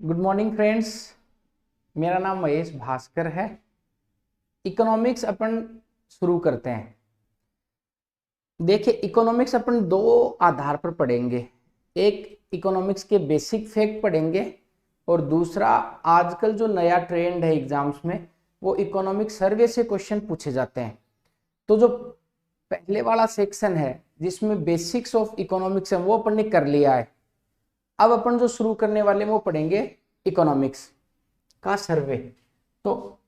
Good morning friends. मेरा नाम महेश भास्कर है। इकोनॉमिक्स अपन शुरू करते हैं। देखिए, इकोनॉमिक्स अपन दो आधार पर पढ़ेंगे। एक इकोनॉमिक्स के बेसिक फैक्ट पढ़ेंगे और दूसरा आजकल जो नया ट्रेंड है एग्जाम्स में, वो इकोनॉमिक सर्वे से क्वेश्चन पूछे जाते हैं। तो जो पहले वाला सेक्शन है जिसमें बेसिक्स ऑफ इकोनॉमिक्स है वो अपन ने कर लिया है। अब अपन जो शुरू करने वाले हैं वो पढ़ेंगे इकोनॉमिक्स का सर्वे। तो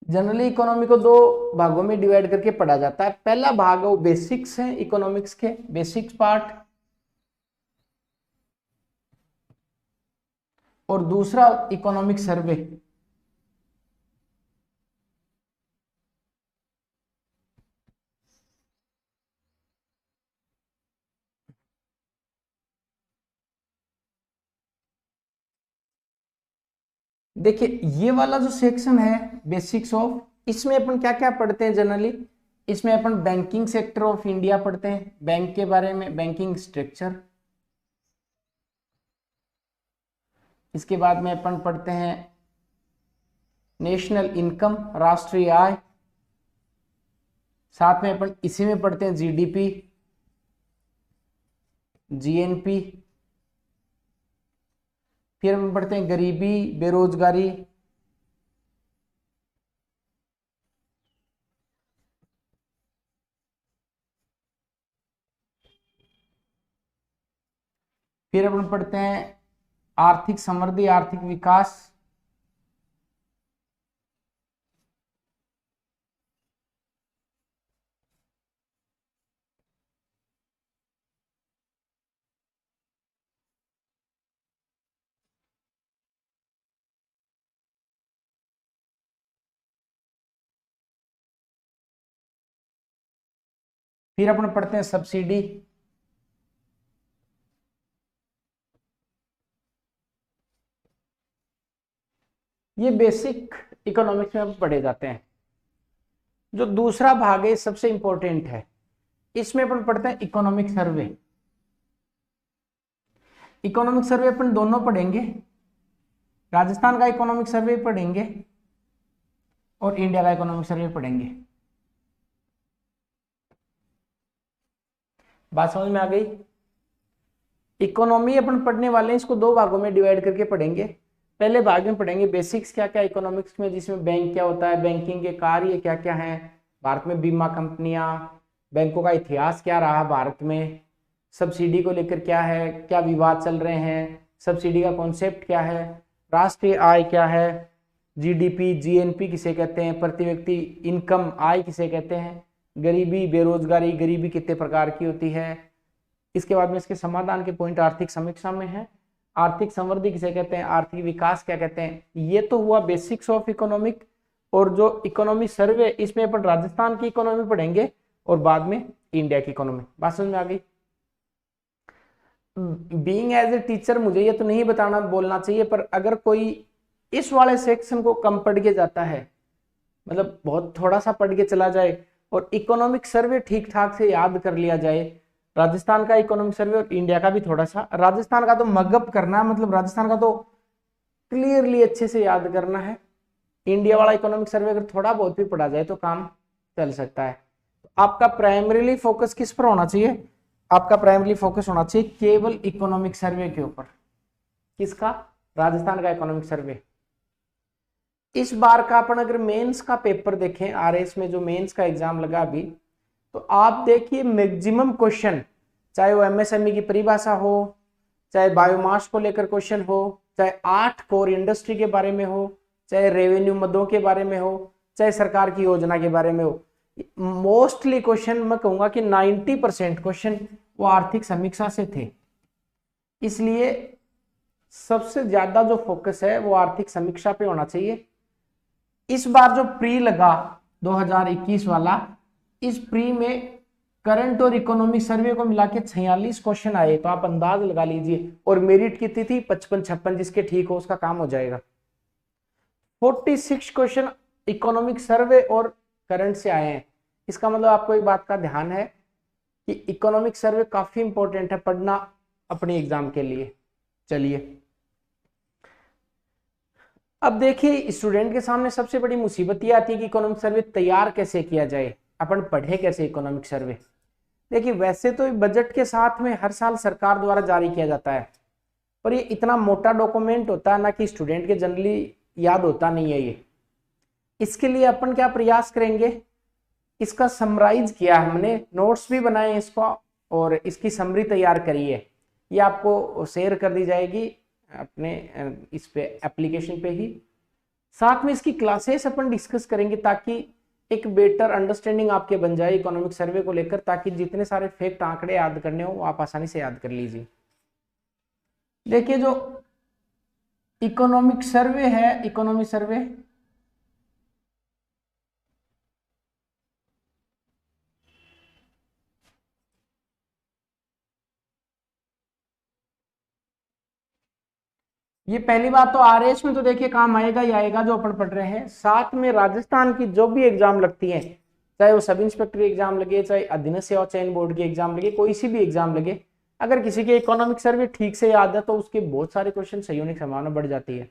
जनरली इकोनॉमी को दो भागों में डिवाइड करके पढ़ा जाता है। पहला भाग वो बेसिक्स है इकोनॉमिक्स के, बेसिक्स पार्ट, और दूसरा इकोनॉमिक सर्वे। देखिए, ये वाला जो सेक्शन है बेसिक्स ऑफ, इसमें अपन क्या क्या पढ़ते हैं जनरली। इसमें अपन बैंकिंग सेक्टर ऑफ इंडिया पढ़ते हैं, बैंक के बारे में, बैंकिंग स्ट्रक्चर। इसके बाद में अपन पढ़ते हैं नेशनल इनकम, राष्ट्रीय आय। साथ में अपन इसी में पढ़ते हैं जीडीपी, जीएनपी। फिर हम पढ़ते हैं गरीबी, बेरोजगारी। फिर अपन पढ़ते हैं आर्थिक समृद्धि, आर्थिक विकास। फिर अपन पढ़ते हैं सब्सिडी। ये बेसिक इकोनॉमिक्स में पढ़े जाते हैं। जो दूसरा भाग है सबसे इंपॉर्टेंट है। इसमें अपन पढ़ते हैं इकोनॉमिक सर्वे। इकोनॉमिक सर्वे अपन दोनों पढ़ेंगे, राजस्थान का इकोनॉमिक सर्वे पढ़ेंगे और इंडिया का इकोनॉमिक सर्वे पढ़ेंगे। बात समझ में आ गई। इकोनॉमी अपन पढ़ने वाले हैं, इसको दो भागों में डिवाइड करके पढ़ेंगे। पहले भाग में पढ़ेंगे बेसिक्स क्या क्या इकोनॉमिक्स में, जिसमें बैंक क्या होता है, बैंकिंग के कार्य क्या क्या हैं, भारत में बीमा कंपनियां, बैंकों का इतिहास क्या रहा भारत में, सब्सिडी को लेकर क्या है, क्या विवाद चल रहे हैं, सब्सिडी का कॉन्सेप्ट क्या है, राष्ट्रीय आय क्या है, जीडीपी, जीएनपी किसे कहते हैं, प्रति व्यक्ति इनकम आय किसे कहते हैं, गरीबी, बेरोजगारी, गरीबी कितने प्रकार की होती है। इसके बाद में इसके समाधान के पॉइंट आर्थिक समीक्षा में है। आर्थिक समृद्धि किसे कहते हैं, आर्थिक विकास क्या कहते हैं। ये तो हुआ बेसिक्स ऑफ इकोनॉमिक। और जो इकोनॉमी सर्वे, इसमें अपन राजस्थान की इकोनॉमी पढ़ेंगे और बाद में इंडिया की इकोनॉमी। बात समझ में आ गई। बीइंग एज ए टीचर मुझे ये तो नहीं बताना बोलना चाहिए, पर अगर कोई इस वाले सेक्शन को कम पढ़ के जाता है, मतलब बहुत थोड़ा सा पढ़ के चला जाए और इकोनॉमिक सर्वे ठीक ठाक से याद कर लिया जाए, राजस्थान का इकोनॉमिक सर्वे और इंडिया का भी थोड़ा सा, राजस्थान का तो मगअप करना है, मतलब राजस्थान का तो क्लियरली अच्छे से याद करना है। इंडिया वाला इकोनॉमिक सर्वे अगर थोड़ा बहुत भी पढ़ा जाए तो काम चल सकता है। आपका प्राइमरीली फोकस किस पर होना चाहिए, आपका प्राइमरी फोकस होना चाहिए केवल इकोनॉमिक सर्वे के ऊपर। किसका, राजस्थान का इकोनॉमिक सर्वे। इस बार का अपन अगर मेंस का पेपर देखें, आरएस में जो मेंस का एग्जाम लगा अभी, तो आप देखिए मैक्सिमम क्वेश्चन, चाहे वो एमएसएमई की परिभाषा हो, चाहे बायोमास को लेकर क्वेश्चन हो, चाहे 8 कोर इंडस्ट्री के बारे में हो, चाहे रेवेन्यू मदों के बारे में हो, चाहे सरकार की योजना के बारे में हो, मोस्टली क्वेश्चन मैं कहूंगा कि 90% क्वेश्चन वो आर्थिक समीक्षा से थे। इसलिए सबसे ज्यादा जो फोकस है वो आर्थिक समीक्षा पे होना चाहिए। इस बार जो प्री लगा 2021 वाला, इस प्री में करंट और इकोनॉमिक सर्वे को मिला के 46 क्वेश्चन आए, तो आप अंदाज लगा लीजिए। और मेरिट कितनी थी, 55-56, जिसके ठीक हो उसका काम हो जाएगा। 46 क्वेश्चन इकोनॉमिक सर्वे और करंट से आए हैं। इसका मतलब आपको एक बात का ध्यान है कि इकोनॉमिक सर्वे काफी इंपॉर्टेंट है पढ़ना अपने एग्जाम के लिए। चलिए अब देखिए स्टूडेंट के सामने सबसे बड़ी मुसीबत ये आती है कि इकोनॉमिक सर्वे तैयार कैसे किया जाए, अपन पढ़े कैसे इकोनॉमिक सर्वे। देखिए वैसे तो बजट के साथ में हर साल सरकार द्वारा जारी किया जाता है, पर ये इतना मोटा डॉक्यूमेंट होता है ना कि स्टूडेंट के जनरली याद होता नहीं है ये। इसके लिए अपन क्या प्रयास करेंगे, इसका समराइज किया हमने, नोट्स भी बनाए इसको और इसकी समरी तैयार करी है। ये आपको शेयर कर दी जाएगी अपने इस पे एप्लीकेशन पे ही। साथ में इसकी क्लासेस अपन डिस्कस करेंगे ताकि एक बेटर अंडरस्टैंडिंग आपके बन जाए इकोनॉमिक सर्वे को लेकर, ताकि जितने सारे फैक्ट आंकड़े याद करने हो वो आप आसानी से याद कर लीजिए। देखिए जो इकोनॉमिक सर्वे है, इकोनॉमिक सर्वे ये पहली बात तो आरएएस में तो देखिए काम आएगा ही आएगा जो अपन पढ़ रहे हैं। साथ में राजस्थान की जो भी एग्जाम लगती है, चाहे वो सब इंस्पेक्टर एग्जाम लगे, चाहे अधीनस्थ सेवा चयन बोर्ड की एग्जाम लगे, कोई सी भी एग्जाम लगे, अगर किसी के इकोनॉमिक सर्वे ठीक से याद है तो उसके बहुत सारे क्वेश्चन सही होने की संभावना बढ़ जाती है।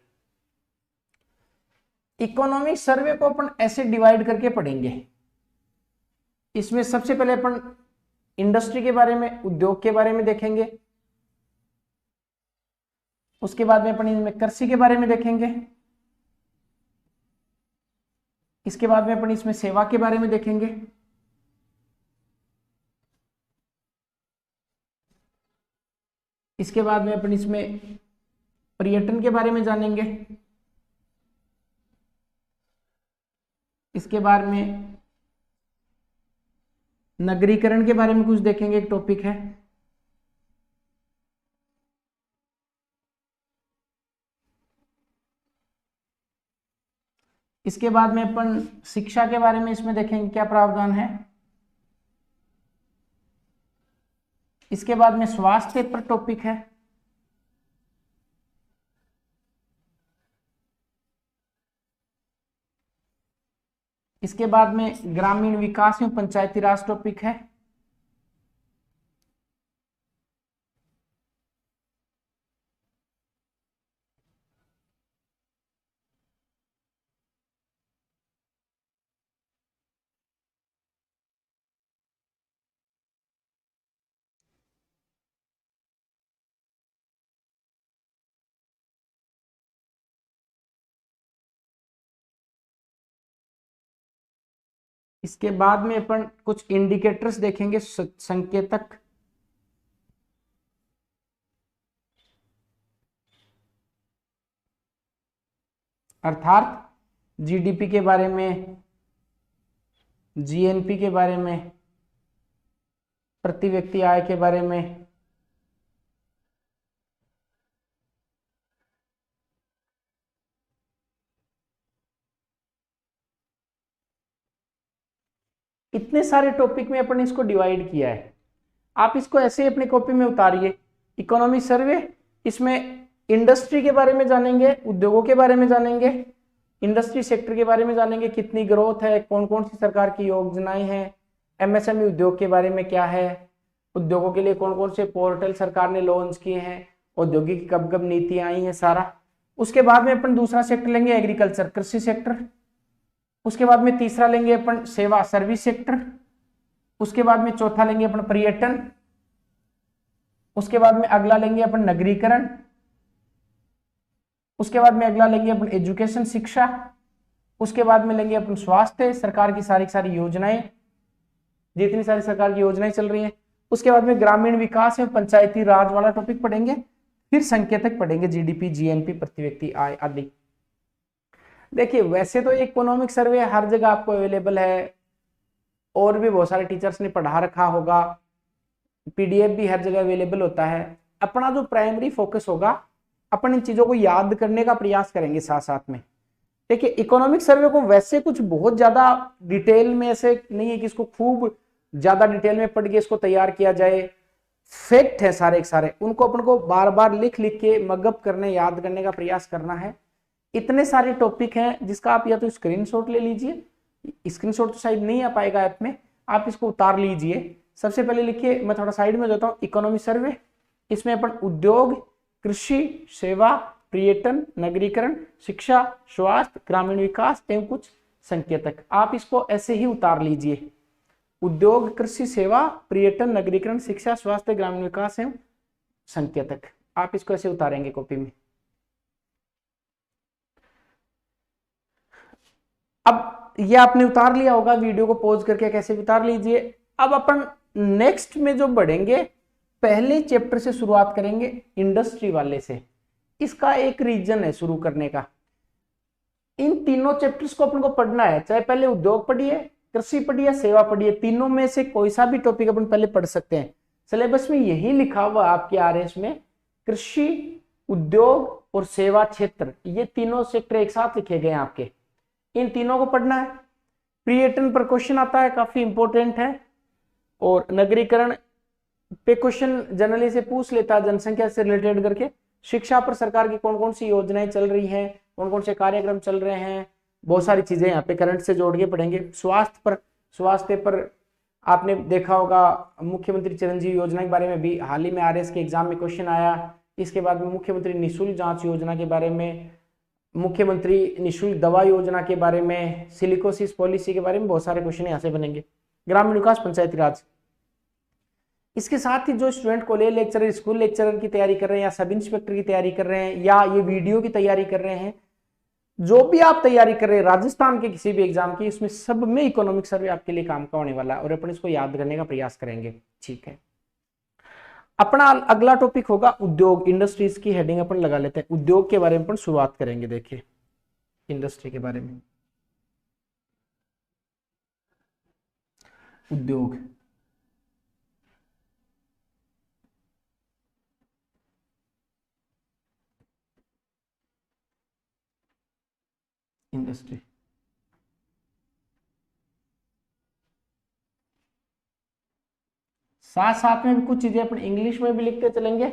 इकोनॉमिक सर्वे को अपन ऐसे डिवाइड करके पढ़ेंगे। इसमें सबसे पहले अपन इंडस्ट्री के बारे में, उद्योग के बारे में देखेंगे। उसके बाद में अपन इनमें कृषि के बारे में देखेंगे। इसके बाद में अपन इसमें सेवा के बारे में देखेंगे। इसके बाद में अपन इसमें पर्यटन के बारे में जानेंगे। इसके बाद में नगरीकरण के बारे में कुछ देखेंगे, एक टॉपिक है। इसके बाद में अपन शिक्षा के बारे में इसमें देखेंगे क्या प्रावधान है। इसके बाद में स्वास्थ्य पर टॉपिक है। इसके बाद में ग्रामीण विकास में पंचायती राज टॉपिक है। इसके बाद में अपन कुछ इंडिकेटर्स देखेंगे, संकेतक। अर्थात जीडीपी के बारे में, जीएनपी के बारे में, प्रति व्यक्ति आय के बारे में, इतने सारे टॉपिक में अपन इसको डिवाइड किया है। आप इसको ऐसे ही अपनी कॉपी में उतारिए। इकोनॉमिक सर्वे, इसमें इंडस्ट्री के बारे में जानेंगे, उद्योगों के बारे में जानेंगे, इंडस्ट्री सेक्टर के बारे में जानेंगे, कितनी ग्रोथ है, कौन कौन सी सरकार की योजनाएं हैं, एमएसएमई उद्योग के बारे में क्या है, उद्योगों के लिए कौन कौन से पोर्टल सरकार ने लॉन्च किए हैं, औद्योगिक कब कब नीतियां आई हैं, सारा। उसके बाद में अपन दूसरा सेक्टर लेंगे एग्रीकल्चर, कृषि सेक्टर। उसके बाद में तीसरा लेंगे अपन सेवा, सर्विस सेक्टर। उसके बाद में चौथा लेंगे अपन पर्यटन। उसके बाद में अगला लेंगे अपन नगरीकरण। उसके बाद में अगला लेंगे अपन एजुकेशन, शिक्षा। उसके बाद में लेंगे अपन स्वास्थ्य, सरकार की सारी योजनाएं, जितनी सारी सरकार की योजनाएं चल रही हैं। उसके बाद में ग्रामीण विकास में पंचायती राज वाला टॉपिक पढ़ेंगे। फिर संकेतक पढ़ेंगे, जीडीपी, जीएनपी, प्रति व्यक्ति आय आदि। देखिए वैसे तो इकोनॉमिक सर्वे हर जगह आपको अवेलेबल है, और भी बहुत सारे टीचर्स ने पढ़ा रखा होगा, पीडीएफ भी हर जगह अवेलेबल होता है। अपना जो प्राइमरी फोकस होगा, अपन इन चीजों को याद करने का प्रयास करेंगे साथ साथ में। देखिए इकोनॉमिक सर्वे को वैसे कुछ बहुत ज्यादा डिटेल में ऐसे नहीं है कि इसको खूब ज्यादा डिटेल में पढ़ के इसको तैयार किया जाए। फैक्ट है सारे के सारे, उनको अपन को बार बार लिख लिख के मगअप करने, याद करने का प्रयास करना है। इतने सारे टॉपिक हैं जिसका आप या तो स्क्रीनशॉट ले लीजिए स्क्रीनशॉट तो शायद नहीं आ पाएगा ऐप में, आप इसको उतार लीजिए। सबसे पहले लिखिए, मैं थोड़ा साइड में जाता हूँ, इकोनॉमी सर्वे। इसमें अपन उद्योग, कृषि, सेवा, पर्यटन, नगरीकरण, शिक्षा, स्वास्थ्य, ग्रामीण विकास एवं कुछ संकेतक, आप इसको ऐसे ही उतार लीजिए। उद्योग, कृषि, सेवा, पर्यटन, नगरीकरण, शिक्षा, स्वास्थ्य, ग्रामीण विकास एवं संकेतक, आप इसको ऐसे उतारेंगे कॉपी में। अब ये आपने उतार लिया होगा, वीडियो को पॉज करके कैसे उतार लीजिए। अब अपन नेक्स्ट में जो बढ़ेंगे, पहले चैप्टर से शुरुआत करेंगे, इंडस्ट्री वाले से। इसका एक रीजन है शुरू करने का, इन तीनों चैप्टर्स को अपन को पढ़ना है, चाहे पहले उद्योग पढ़िए, कृषि पढ़िए, सेवा पढ़िए, तीनों में से कोई सा भी टॉपिक अपन पहले पढ़ सकते हैं। सिलेबस में यही लिखा हुआ आपके आरएस में, कृषि, उद्योग और सेवा क्षेत्र, ये तीनों सेक्टर एक साथ लिखे गए हैं आपके, इन तीनों को पढ़ना है। पर्यटन पर क्वेश्चन आता है, काफी इंपॉर्टेंट है, और नगरीकरण पे क्वेश्चन जनरली से पूछ लेता है जनसंख्या से रिलेटेड करके। शिक्षा पर सरकार की कौन कौन सी योजनाएं चल रही हैं, कौन कौन से कार्यक्रम चल रहे हैं, बहुत सारी चीजें यहाँ पे करंट से जोड़ के पढ़ेंगे। स्वास्थ्य पर आपने देखा होगा, मुख्यमंत्री चिरंजीवी योजना के बारे में भी हाल ही में आरएस के एग्जाम में क्वेश्चन आया। इसके बाद में मुख्यमंत्री निःशुल्क जांच योजना के बारे में, मुख्यमंत्री निःशुल्क दवा योजना के बारे में, सिलिकोसिस पॉलिसी के बारे में बहुत सारे क्वेश्चन यहाँ से बनेंगे। ग्रामीण विकास, पंचायती राज। इसके साथ ही जो student college lecturer, school lecturer की तैयारी कर रहे हैं, या सब इंस्पेक्टर की तैयारी कर रहे हैं, या ये वीडियो की तैयारी कर रहे हैं, जो भी आप तैयारी कर रहे हैं राजस्थान के किसी भी एग्जाम की, इसमें सब में इकोनॉमिक सर्वे आपके लिए काम का होने वाला है, और अपन इसको याद करने का प्रयास करेंगे। ठीक है, अपना अगला टॉपिक होगा उद्योग, इंडस्ट्रीज की हेडिंग अपन लगा लेते हैं। उद्योग के बारे में अपन शुरुआत करेंगे। देखिए इंडस्ट्री के बारे में, उद्योग, इंडस्ट्री, साथ साथ में भी कुछ चीजें अपन इंग्लिश में भी लिखते चलेंगे,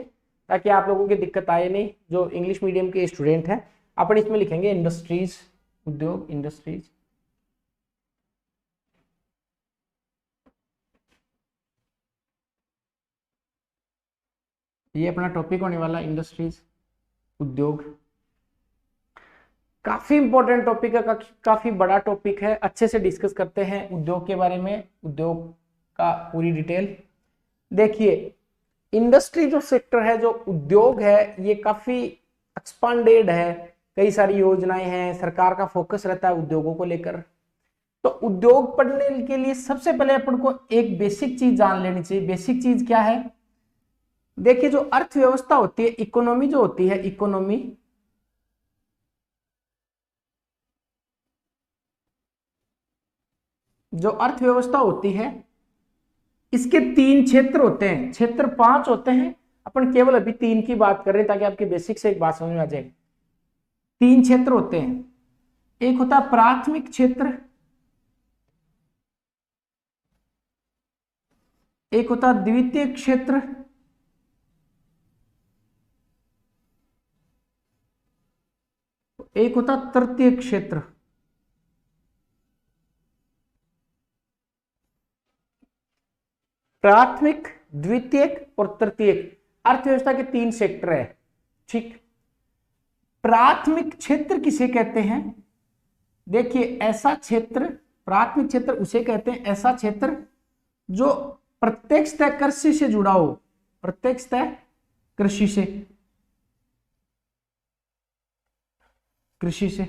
ताकि आप लोगों की दिक्कत आए नहीं। जो इंग्लिश मीडियम के स्टूडेंट हैं, अपन इसमें लिखेंगे इंडस्ट्रीज, उद्योग, इंडस्ट्रीज। ये अपना टॉपिक होने वाला, इंडस्ट्रीज, उद्योग। काफी इंपॉर्टेंट टॉपिक है, काफी बड़ा टॉपिक है, अच्छे से डिस्कस करते हैं उद्योग के बारे में, उद्योग का पूरी डिटेल। देखिए इंडस्ट्री जो सेक्टर है, जो उद्योग है, ये काफी एक्सपांडेड है, कई सारी योजनाएं हैं, सरकार का फोकस रहता है उद्योगों को लेकर। तो उद्योग पढ़ने के लिए सबसे पहले अपन को एक बेसिक चीज जान लेनी चाहिए। बेसिक चीज क्या है? देखिए जो अर्थव्यवस्था होती है, इकोनॉमी जो होती है, इकोनॉमी जो अर्थव्यवस्था होती है, इसके 3 क्षेत्र होते हैं, क्षेत्र 5 होते हैं, अपन केवल अभी 3 की बात कर रहे हैं ताकि आपके बेसिक से एक बात समझ में आ जाए। 3 क्षेत्र होते हैं, एक होता है प्राथमिक क्षेत्र, एक होता है द्वितीय क्षेत्र, एक होता तृतीय क्षेत्र। प्राथमिक, द्वितीयक और तृतीयक अर्थव्यवस्था के 3 सेक्टर है। ठीक, प्राथमिक क्षेत्र किसे कहते हैं? देखिए ऐसा क्षेत्र, प्राथमिक क्षेत्र उसे कहते हैं ऐसा क्षेत्र जो प्रत्यक्षतः कृषि से जुड़ा हो, प्रत्यक्षतः कृषि से, कृषि से।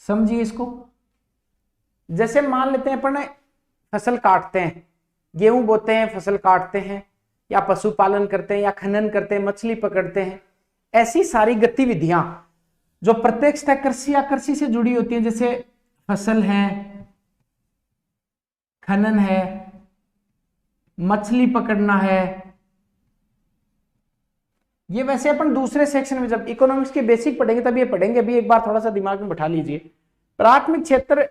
समझिए इसको। जैसे मान लेते हैं अपन फसल काटते हैं, गेहूं बोते हैं, फसल काटते हैं, या पशुपालन करते हैं, या खनन करते हैं, मछली पकड़ते हैं, ऐसी सारी गतिविधियां जो प्रत्यक्षतः कृषि या कृषि से जुड़ी होती हैं, जैसे फसल है, खनन है, मछली पकड़ना है। ये वैसे अपन दूसरे सेक्शन में जब इकोनॉमिक्स के बेसिक पढ़ेंगे तब ये पढ़ेंगे, अभी एक बार थोड़ा सा दिमाग में बैठा लीजिए। प्राथमिक क्षेत्र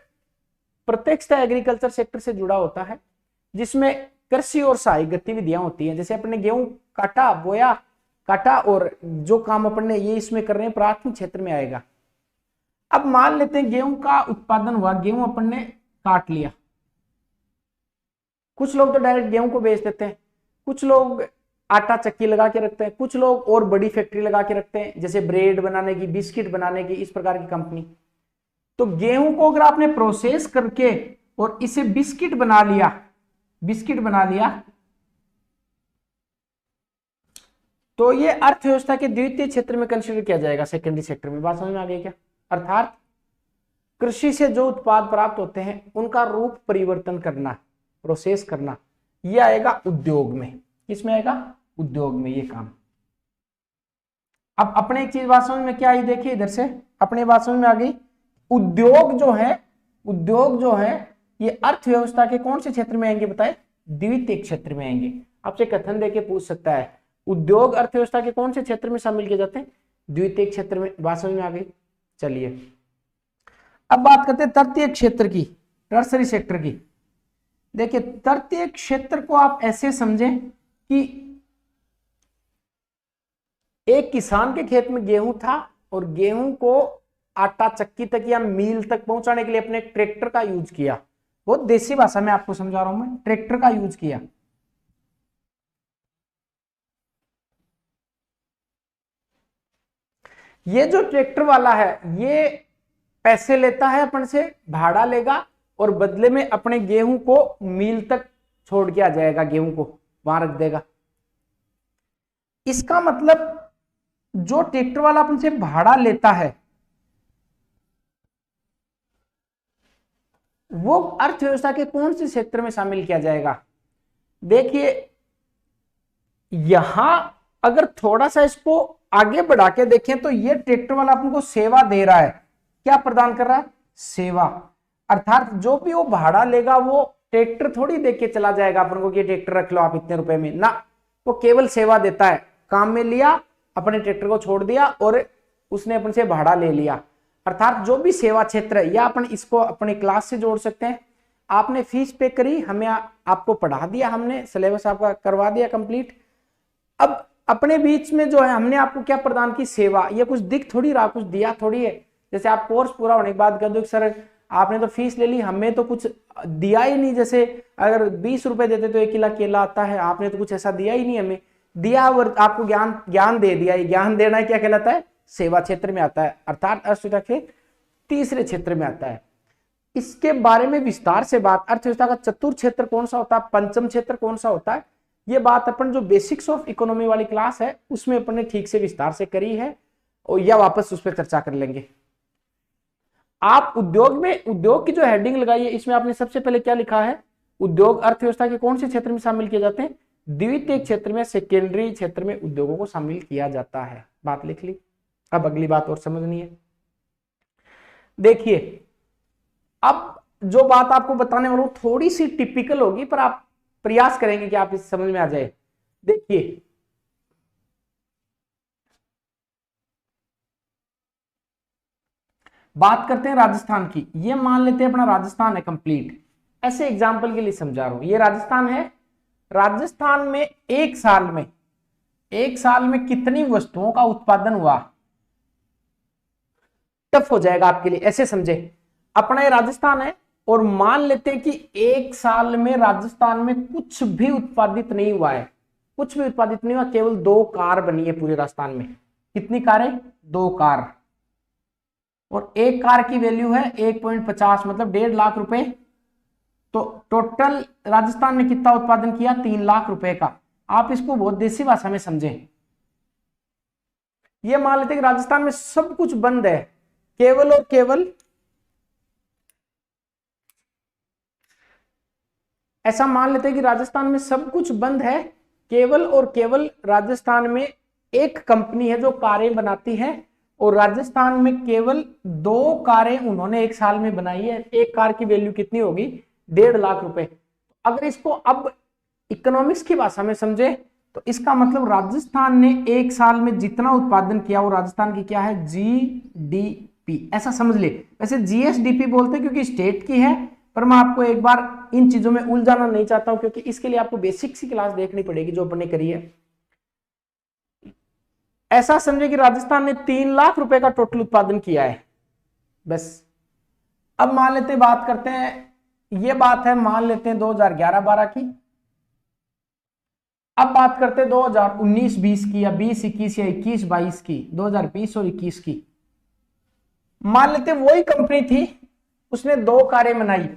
प्रत्यक्षतः एग्रीकल्चर सेक्टर से जुड़ा होता है, जिसमें कृषि और सहायक गतिविधियां होती हैं। जैसे अपने गेहूं काटा, बोया, काटा, और जो काम अपन ने ये इसमें कर रहे हैं, प्राथमिक क्षेत्र में आएगा। अब मान लेते हैं गेहूं का उत्पादन हुआ, गेहूं अपन ने काट लिया। कुछ लोग तो डायरेक्ट गेहूं को बेच देते हैं, कुछ लोग आटा चक्की लगा के रखते हैं, कुछ लोग और बड़ी फैक्ट्री लगा के रखते हैं, जैसे ब्रेड बनाने की, बिस्किट बनाने की, इस प्रकार की कंपनी। तो गेहूं को अगर आपने प्रोसेस करके और इसे बिस्किट बना लिया, तो ये अर्थव्यवस्था के द्वितीय क्षेत्र में कंसीडर किया जाएगा, सेकेंडरी सेक्टर में। बात समझ में आ गई क्या? अर्थात कृषि से जो उत्पाद प्राप्त होते हैं उनका रूप परिवर्तन करना, प्रोसेस करना, ये आएगा उद्योग में। किसमें आएगा? उद्योग में ये काम। अब अपने एक चीज बात समझ में क्या आई, देखिए इधर से अपने बात समझ में आ गई। उद्योग जो है ये अर्थव्यवस्था के कौन से क्षेत्र में आएंगे बताए? द्वितीय क्षेत्र में आएंगे। आपसे कथन देके पूछ सकता है उद्योग अर्थव्यवस्था के कौन से क्षेत्र में शामिल किए जाते हैं? द्वितीय क्षेत्र में। बात समझ में आ गई? चलिए अब बात करते हैं तृतीय क्षेत्र की, टर्सरी सेक्टर की। देखिए तृतीय क्षेत्र को आप ऐसे समझें कि एक किसान के खेत में गेहूं था और गेहूं को आटा चक्की तक या मील तक पहुंचाने के लिए अपने ट्रैक्टर का यूज किया। बहुत देसी भाषा में आपको समझा रहा हूं मैं, ट्रैक्टर का यूज किया। ये जो ट्रैक्टर वाला है ये पैसे लेता है अपन से, भाड़ा लेगा और बदले में अपने गेहूं को मील तक छोड़ के आ जाएगा, गेहूं को वहां रख देगा। इसका मतलब जो ट्रैक्टर वाला अपन से भाड़ा लेता है वो अर्थव्यवस्था के कौन से क्षेत्र में शामिल किया जाएगा? देखिए यहां अगर थोड़ा सा इसको आगे बढ़ा के देखें तो ये ट्रैक्टर वाला अपन को सेवा दे रहा है। क्या प्रदान कर रहा है? सेवा। अर्थात जो भी वो भाड़ा लेगा वो ट्रैक्टर थोड़ी दे के चला जाएगा अपन को कि ट्रैक्टर रख लो आप इतने रुपए में, ना, वो केवल सेवा देता है। काम में लिया, अपने ट्रैक्टर को छोड़ दिया और उसने अपन से भाड़ा ले लिया। अर्थात जो भी सेवा क्षेत्र है, या अपन इसको अपनी क्लास से जोड़ सकते हैं। आपने फीस पे करी, हमें आपको पढ़ा दिया, हमने सिलेबस आपका करवा दिया कंप्लीट। अब अपने बीच में जो है हमने आपको क्या प्रदान की? सेवा। ये कुछ दिख थोड़ी रहा, कुछ दिया थोड़ी है। जैसे आप कोर्स पूरा होने के बाद कह दो सर आपने तो फीस ले ली, हमें तो कुछ दिया ही नहीं। जैसे अगर 20 रुपए देते तो 1 किलो केला आता है, आपने तो कुछ ऐसा दिया ही नहीं हमें। दिया और आपको ज्ञान दे दिया। ये ज्ञान देना क्या कहलाता है? सेवा क्षेत्र में आता है, अर्थात अर्थव्यवस्था के तीसरे क्षेत्र में आता है। इसके बारे में विस्तार से बात, अर्थव्यवस्था का चतुर्थ क्षेत्र कौन सा होता है, पंचम क्षेत्र कौन सा होता है, ये बात अपन जो बेसिक्स ऑफ इकोनॉमी वाली क्लास है उसमें अपन ने ठीक से विस्तार से करी है, और या वापस उस पर चर्चा कर लेंगे। आप उद्योग में, उद्योग की जो हेडिंग लगाई है इसमें आपने सबसे पहले क्या लिखा है? उद्योग अर्थव्यवस्था के कौन से क्षेत्र में शामिल किए जाते हैं? द्वितीय क्षेत्र में, सेकेंडरी क्षेत्र में उद्योगों को शामिल किया जाता है। बात लिख ली। अब अगली बात और समझनी है। देखिए अब जो बात आपको बताने वाला हूं थोड़ी सी टिपिकल होगी, पर आप प्रयास करेंगे कि आप इस समझ में आ जाए। देखिए बात करते हैं राजस्थान की। ये मान लेते हैं अपना राजस्थान है कंप्लीट, ऐसे एग्जांपल के लिए समझा रहा हूं। ये राजस्थान है। राजस्थान में एक साल में कितनी वस्तुओं का उत्पादन हुआ? टफ हो जाएगा आपके लिए, ऐसे समझे। अपना ये राजस्थान है और मान लेते हैं कि एक साल में राजस्थान में कुछ भी उत्पादित नहीं हुआ है, कुछ भी उत्पादित नहीं हुआ, केवल 2 कार बनी है पूरे राजस्थान में। कितनी कारें? 2 कार। और एक कार की वैल्यू है 1.50, मतलब 1.5 लाख रुपए। तो टोटल राजस्थान ने कितना उत्पादन किया? 3 लाख रुपए का। आप इसको बहुत देसी भाषा में समझें। ये मान लेते हैं कि राजस्थान में सब कुछ बंद है, केवल और केवल, ऐसा मान लेते हैं कि राजस्थान में सब कुछ बंद है, केवल और केवल राजस्थान में एक कंपनी है जो कारें बनाती है, और राजस्थान में केवल 2 कारें उन्होंने एक साल में बनाई है। एक कार की वैल्यू कितनी होगी? 1.5 लाख रुपए। अगर इसको अब इकोनॉमिक्स की भाषा में समझे तो इसका मतलब राजस्थान ने एक साल में जितना उत्पादन किया वो राजस्थान की क्या है? जीडीपी, ऐसा समझ ले। वैसे जीएसडीपी बोलते हैं क्योंकि स्टेट की है, पर मैं आपको एक बार इन चीजों में उलझाना नहीं चाहता हूं, क्योंकि इसके लिए आपको बेसिक्स की क्लास देखनी पड़ेगी जो अपने करी है। ऐसा समझे कि राजस्थान ने 3 लाख रुपए का टोटल उत्पादन किया है। बस। अब मान लेते हैं, बात करते हैं, ये बात है मान लेते हैं 2011-12 की। अब बात करते हैं 2019-20 की, या 20-21 या 21-22 की, 2020 और 21 की। मान लेते हैं वही कंपनी थी, उसने 2 कारें बनाई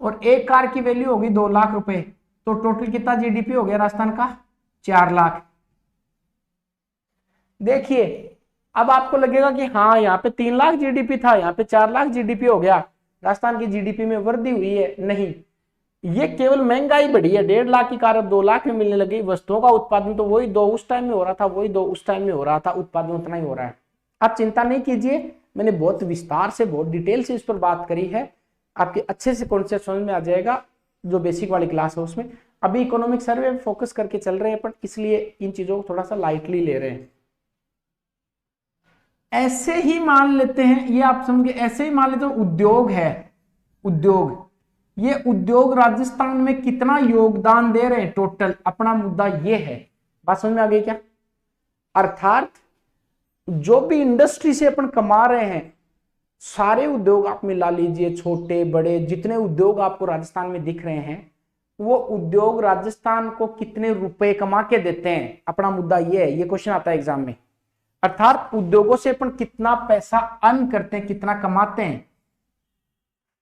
और एक कार की वैल्यू होगी 2 लाख रुपए, तो टोटल कितना जीडीपी हो गया राजस्थान का? 4 लाख। देखिए अब आपको लगेगा कि हाँ यहाँ पे 3 लाख जीडीपी था, यहाँ पे 4 लाख जीडीपी हो गया, राजस्थान की जीडीपी में वृद्धि हुई है। नहीं, ये केवल महंगाई बढ़ी है। 1.5 लाख की कार अब 2 लाख में मिलने लगी। वस्तुओं का उत्पादन तो वही 2 उस टाइम में हो रहा था, वही 2 उस टाइम में हो रहा था, उत्पादन उतना ही हो रहा है। आप चिंता नहीं कीजिए, मैंने बहुत विस्तार से, बहुत डिटेल से इस पर बात करी है, आपके अच्छे से कॉन्सेप्ट समझ में आ जाएगा। जो बेसिक वाली क्लास है उसमें अभी इकोनॉमिक सर्वे में फोकस करके चल रहे हैं अपन, इसलिए इन चीजों को थोड़ा सा लाइटली ले रहे हैं। ऐसे ही मान लेते हैं, ये आप समझे, ऐसे ही मान लेते हैं उद्योग है, उद्योग, ये उद्योग राजस्थान में कितना योगदान दे रहे हैं टोटल, अपना मुद्दा ये है। बात समझ में आ गई क्या? अर्थात जो भी इंडस्ट्री से अपन कमा रहे हैं, सारे उद्योग आप मिला लीजिए, छोटे बड़े जितने उद्योग आपको राजस्थान में दिख रहे हैं, वो उद्योग राजस्थान को कितने रुपए कमा के देते हैं, अपना मुद्दा ये है। ये क्वेश्चन आता है एग्जाम में। अर्थात उद्योगों से अपन कितना पैसा अर्न करते हैं, कितना कमाते हैं,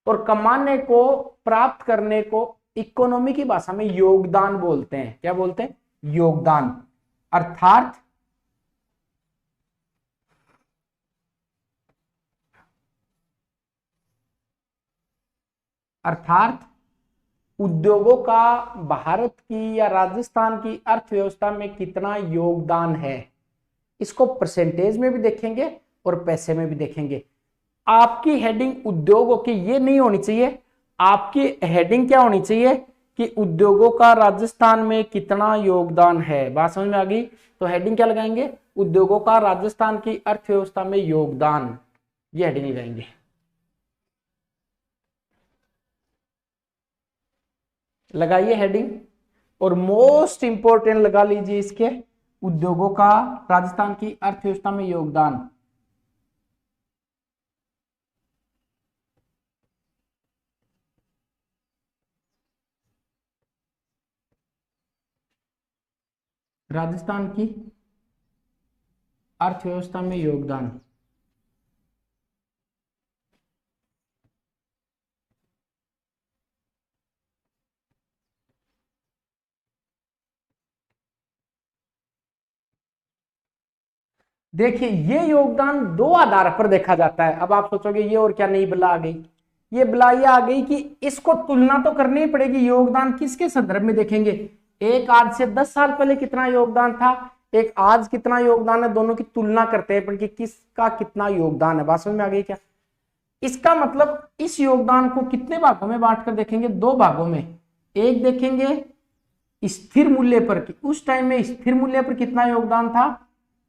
और कमाने को, प्राप्त करने को इकोनॉमी की भाषा में योगदान बोलते हैं। क्या बोलते हैं? योगदान। अर्थात उद्योगों का भारत की या राजस्थान की अर्थव्यवस्था में कितना योगदान है, इसको परसेंटेज में भी देखेंगे और पैसे में भी देखेंगे। आपकी हेडिंग उद्योगों की ये नहीं होनी चाहिए, आपकी हेडिंग क्या होनी चाहिए कि उद्योगों का राजस्थान में कितना योगदान है। बात समझ में आ गई? तो हेडिंग क्या लगाएंगे? उद्योगों का राजस्थान की अर्थव्यवस्था में योगदान, ये हेडिंग लगाएंगे। लगाइए हेडिंग, और मोस्ट इंपोर्टेंट लगा लीजिए इसके, उद्योगों का राजस्थान की अर्थव्यवस्था में योगदान। राजस्थान की अर्थव्यवस्था में योगदान। देखिए ये योगदान 2 आधार पर देखा जाता है। अब आप सोचोगे ये और क्या नई बला आ गई? ये बला ये आ गई कि इसको तुलना तो करनी ही पड़ेगी। योगदान किसके संदर्भ में देखेंगे? एक आज से 10 साल पहले कितना योगदान था, एक आज कितना योगदान है, दोनों की तुलना करते हैं पर कि किसका कितना योगदान है। बात समझ में आ गई क्या? इसका मतलब इस योगदान को कितने भागों में बांट कर देखेंगे? 2 भागों में। एक देखेंगे स्थिर मूल्य पर कि उस टाइम में स्थिर मूल्य पर कितना योगदान था,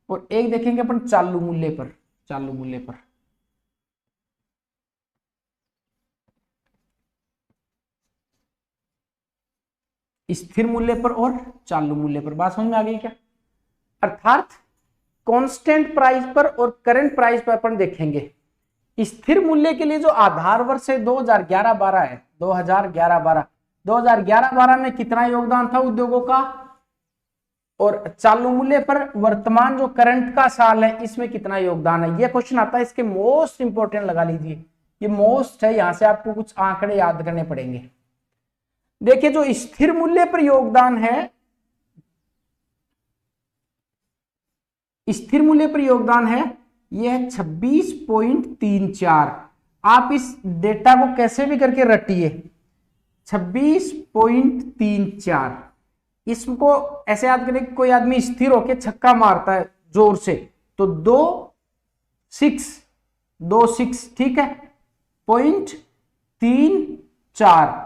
और एक देखेंगे अपन चालू मूल्य पर। चालू मूल्य पर स्थिर मूल्य पर और चालू मूल्य पर। बात समझ में आ गई क्या? अर्थात कांस्टेंट प्राइस पर और करंट प्राइस पर अपन देखेंगे। स्थिर मूल्य के लिए जो आधार वर्ष है 2011-12 है, 2011-12 में कितना योगदान था उद्योगों का, और चालू मूल्य पर वर्तमान जो करंट का साल है इसमें कितना योगदान है। ये क्वेश्चन आता है, इसके मोस्ट इंपोर्टेंट लगा लीजिए, ये मोस्ट है, यहां से आपको कुछ आंकड़े याद करने पड़ेंगे। देखिए जो स्थिर मूल्य पर योगदान है, स्थिर मूल्य पर योगदान है यह है 26.34। आप इस डेटा को कैसे भी करके रटिए, 26.34। इसको ऐसे याद करें कि कोई आदमी स्थिर होकर छक्का मारता है जोर से, तो 2.6 ठीक है, 0.34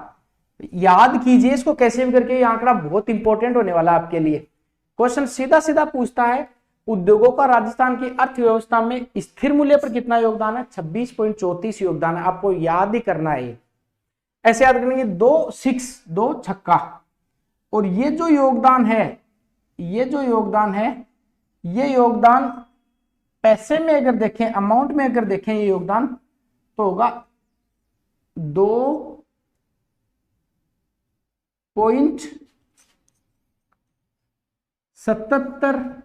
याद कीजिए इसको कैसे भी करके। ये आंकड़ा बहुत इंपॉर्टेंट होने वाला है आपके लिए। क्वेश्चन सीधा सीधा पूछता है उद्योगों का राजस्थान की अर्थव्यवस्था में स्थिर मूल्य पर कितना योगदान है, 26.34 योगदान है। आपको याद ही करना है, ऐसे याद करेंगे 2 छक्का। और ये जो योगदान है, ये योगदान पैसे में अगर देखें, अमाउंट में अगर देखें ये योगदान, तो होगा 2.77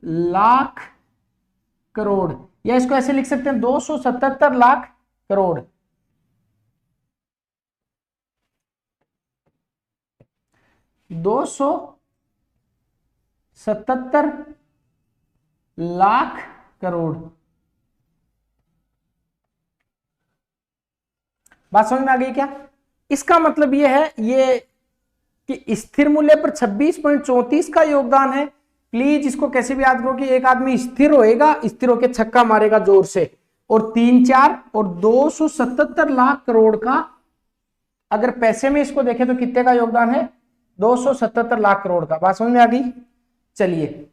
लाख करोड़, या इसको ऐसे लिख सकते हैं 277 लाख करोड़। 277 लाख करोड़। बात समझ में आ गई क्या? इसका मतलब ये है ये कि स्थिर मूल्य पर 26.34 का योगदान है। प्लीज इसको कैसे भी याद करो कि एक आदमी स्थिर होएगा, स्थिर होकर छक्का मारेगा जोर से, और 3-4 और 277 लाख करोड़ का, अगर पैसे में इसको देखें तो कितने का योगदान है? 277 लाख करोड़ का। बात समझ में आ गई? चलिए,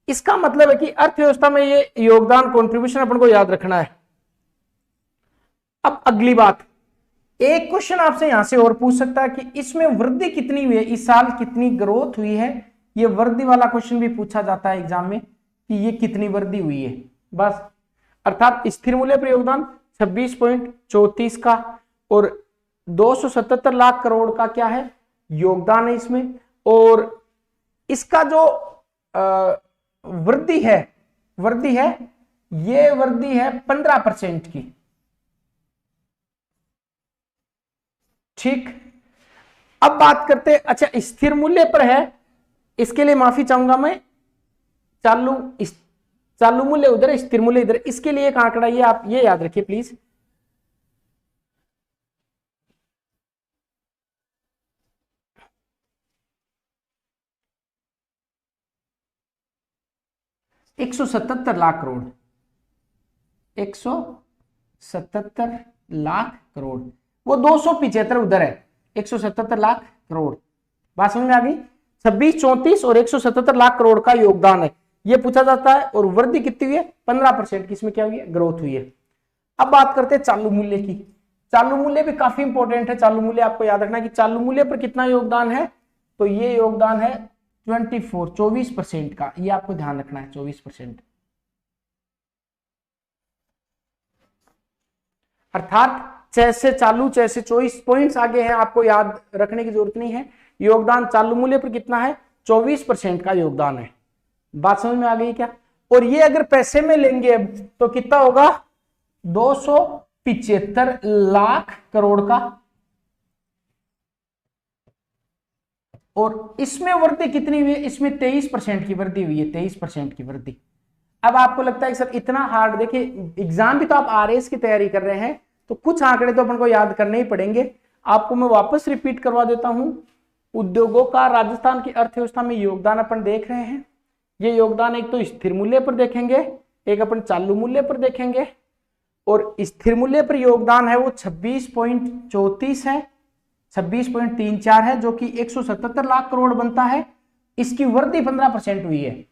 इसका मतलब है कि अर्थव्यवस्था में ये योगदान, कंट्रीब्यूशन अपन को याद रखना है। अब अगली बात, एक क्वेश्चन आपसे यहां से और पूछ सकता है कि इसमें वृद्धि कितनी हुई है, इस साल कितनी ग्रोथ हुई है। ये वृद्धि वाला क्वेश्चन भी पूछा जाता है एग्जाम में कि ये कितनी वृद्धि हुई है। बस, अर्थात स्थिर मूल्य पर योगदान 26.34 का और 277 लाख करोड़ का क्या है? योगदान है इसमें। और इसका जो वृद्धि है ये वृद्धि है 15% की। ठीक, अब बात करते हैं, अच्छा स्थिर मूल्य पर है, इसके लिए माफी चाहूंगा मैं, चालू मूल्य उधर है, स्थिर मूल्य इधर। इसके लिए एक आंकड़ा ये आप ये याद रखिए प्लीज, $177 लाख करोड़, 177 लाख करोड़, वो 275 उधर है, 177 लाख करोड़। बात समझ में आ गई? 26, 34 और 177 लाख करोड़ का योगदान है, ये पूछा जाता है। और वृद्धि कितनी हुई है? 15% की, इसमें क्या हुई है? ग्रोथ हुई है। अब बात करते हैं चालू मूल्य की। चालू मूल्य भी काफी इंपॉर्टेंट है। चालू मूल्य आपको याद रखना कि चालू मूल्य पर कितना योगदान है, तो ये योगदान है 24% का, ये आपको ध्यान रखना है, 24%। अर्थात जैसे चालू जैसे 24 पॉइंट्स आगे हैं, आपको याद रखने की जरूरत नहीं है। योगदान चालू मूल्य पर कितना है? 24% का योगदान है। बात समझ में आ गई क्या? और ये अगर पैसे में लेंगे अब तो कितना होगा? 275 लाख करोड़ का। और इसमें वृद्धि कितनी हुई है? इसमें 23% की वृद्धि हुई है, 23% की वृद्धि। अब आपको लगता है कि सर इतना हार्ड, देखिए एग्जाम भी तो आप आरएएस की तैयारी कर रहे हैं, तो कुछ आंकड़े तो अपन को याद करने ही पड़ेंगे। आपको मैं वापस रिपीट करवा देता हूं। उद्योगों का राजस्थान की अर्थव्यवस्था में योगदान अपन देख रहे हैं। ये योगदान एक तो स्थिर मूल्य पर देखेंगे, एक अपन चालू मूल्य पर देखेंगे। और स्थिर मूल्य पर योगदान है वो 26.34 है, 26.34 है, जो कि 177 लाख करोड़ बनता है। इसकी वृद्धि 15% हुई है।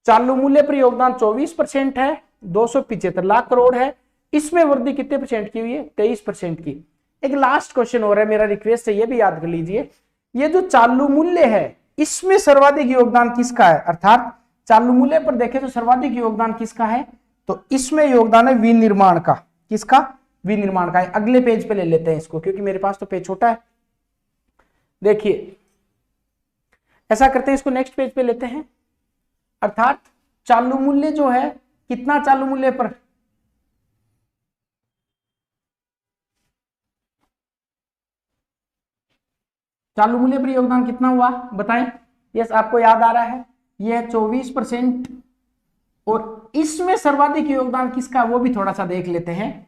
चालू मूल्य पर योगदान 24% है, 275 लाख करोड़ है। इसमें वृद्धि कितने परसेंट की हुई है? 23% की। एक लास्ट क्वेश्चन हो रहा है, मेरा रिक्वेस्ट है ये भी याद कर लीजिए, ये जो चालू मूल्य है इसमें सर्वाधिक योगदान किसका है? अर्थात चालू मूल्य पर देखें तो सर्वाधिक योगदान किसका है? तो इसमें योगदान है विनिर्माण का। किसका? विनिर्माण का है। अगले पेज पे ले लेते हैं इसको, क्योंकि मेरे पास तो पेज छोटा है। देखिए ऐसा करते हैं, इसको नेक्स्ट पेज पे लेते हैं। अर्थात चालू मूल्य जो है, कितना चालू मूल्य पर? चालू मूल्य पर योगदान कितना हुआ बताएं? यस, आपको याद आ रहा है, यह है 24%। और इसमें सर्वाधिक योगदान किसका, वो भी थोड़ा सा देख लेते हैं।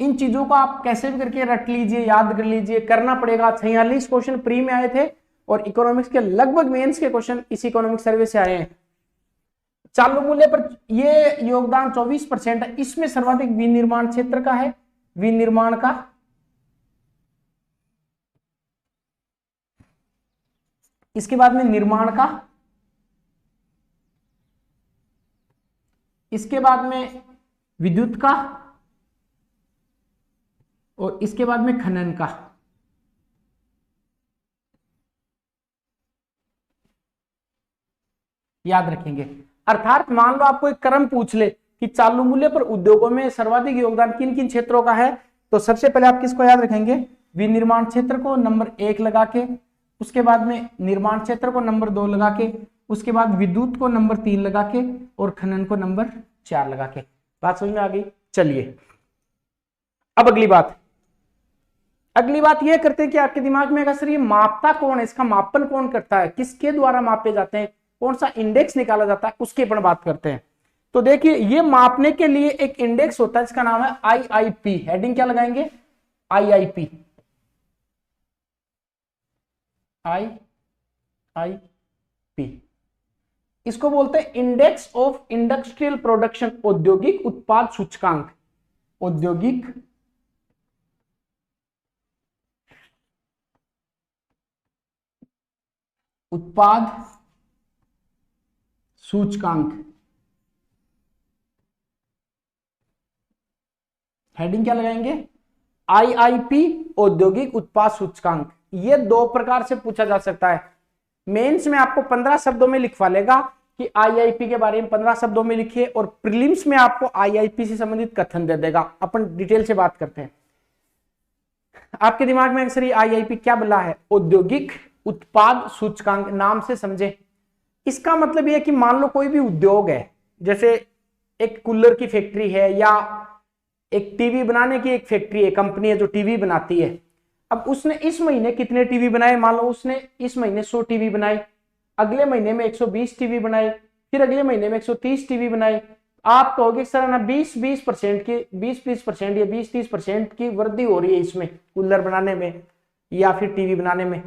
इन चीजों को आप कैसे भी करके रट लीजिए, याद कर लीजिए, करना पड़ेगा। 46 क्वेश्चन प्री में आए थे और इकोनॉमिक्स के लगभग मेंस के क्वेश्चन इस इकोनॉमिक सर्वे से आए हैं। चालू मूल्य पर ये योगदान 24% है। इसमें सर्वाधिक विनिर्माण क्षेत्र का है, विनिर्माण का। इसके बाद में निर्माण का, इसके बाद में विद्युत का, और इसके बाद में खनन का। याद रखेंगे। अर्थात मान लो आपको एक क्रम पूछ ले कि चालू मूल्य पर उद्योगों में सर्वाधिक योगदान किन किन क्षेत्रों का है, तो सबसे पहले आप किसको याद रखेंगे, विनिर्माण क्षेत्र को नंबर 1 लगा के, उसके बाद में निर्माण क्षेत्र को नंबर 2 लगा के, उसके बाद विद्युत को नंबर 3 लगा के, और खनन को नंबर 4 लगा के। बात समझ में आ गई। चलिए अब अगली बात यह करते हैं कि आपके दिमाग में सर ये मापता कौन है, इसका मापन कौन करता है, किसके द्वारा मापे जाते हैं, कौन सा इंडेक्स निकाला जाता है, उसकी अपन बात करते हैं। तो देखिए ये मापने के लिए एक इंडेक्स होता है, इसका नाम है IIP। हेडिंग क्या लगाएंगे, IIP। इसको बोलते हैं इंडेक्स ऑफ इंडस्ट्रियल प्रोडक्शन, औद्योगिक उत्पाद सूचकांक। औद्योगिक उत्पाद सूचकांक। हेडिंग क्या लगाएंगे, IIP औद्योगिक उत्पाद सूचकांक। ये 2 प्रकार से पूछा जा सकता है। मेंस में आपको 15 शब्दों में लिखवा लेगा कि IIP के बारे में 15 शब्दों में लिखिए, और प्रीलिम्स में आपको IIP से संबंधित कथन दे देगा। अपन डिटेल से बात करते हैं। आपके दिमाग में अक्सर ये IIP क्या बोला है, औद्योगिक उत्पाद सूचकांक, नाम से समझे। इसका मतलब यह कि मान लो कोई भी उद्योग है, जैसे एक कूलर की फैक्ट्री है या एक टीवी बनाने की एक फैक्ट्री है, कंपनी है जो टीवी बनाती है। अब उसने इस महीने कितने टीवी बनाए, मान लो उसने इस महीने 100 टीवी बनाए, अगले महीने में 120 टीवी बनाए, फिर अगले महीने में 130 टीवी बनाए। आप कहोगे सर ना 20% की 20% या 20-30% की वृद्धि हो रही है इसमें, कूलर बनाने में या फिर टीवी बनाने में।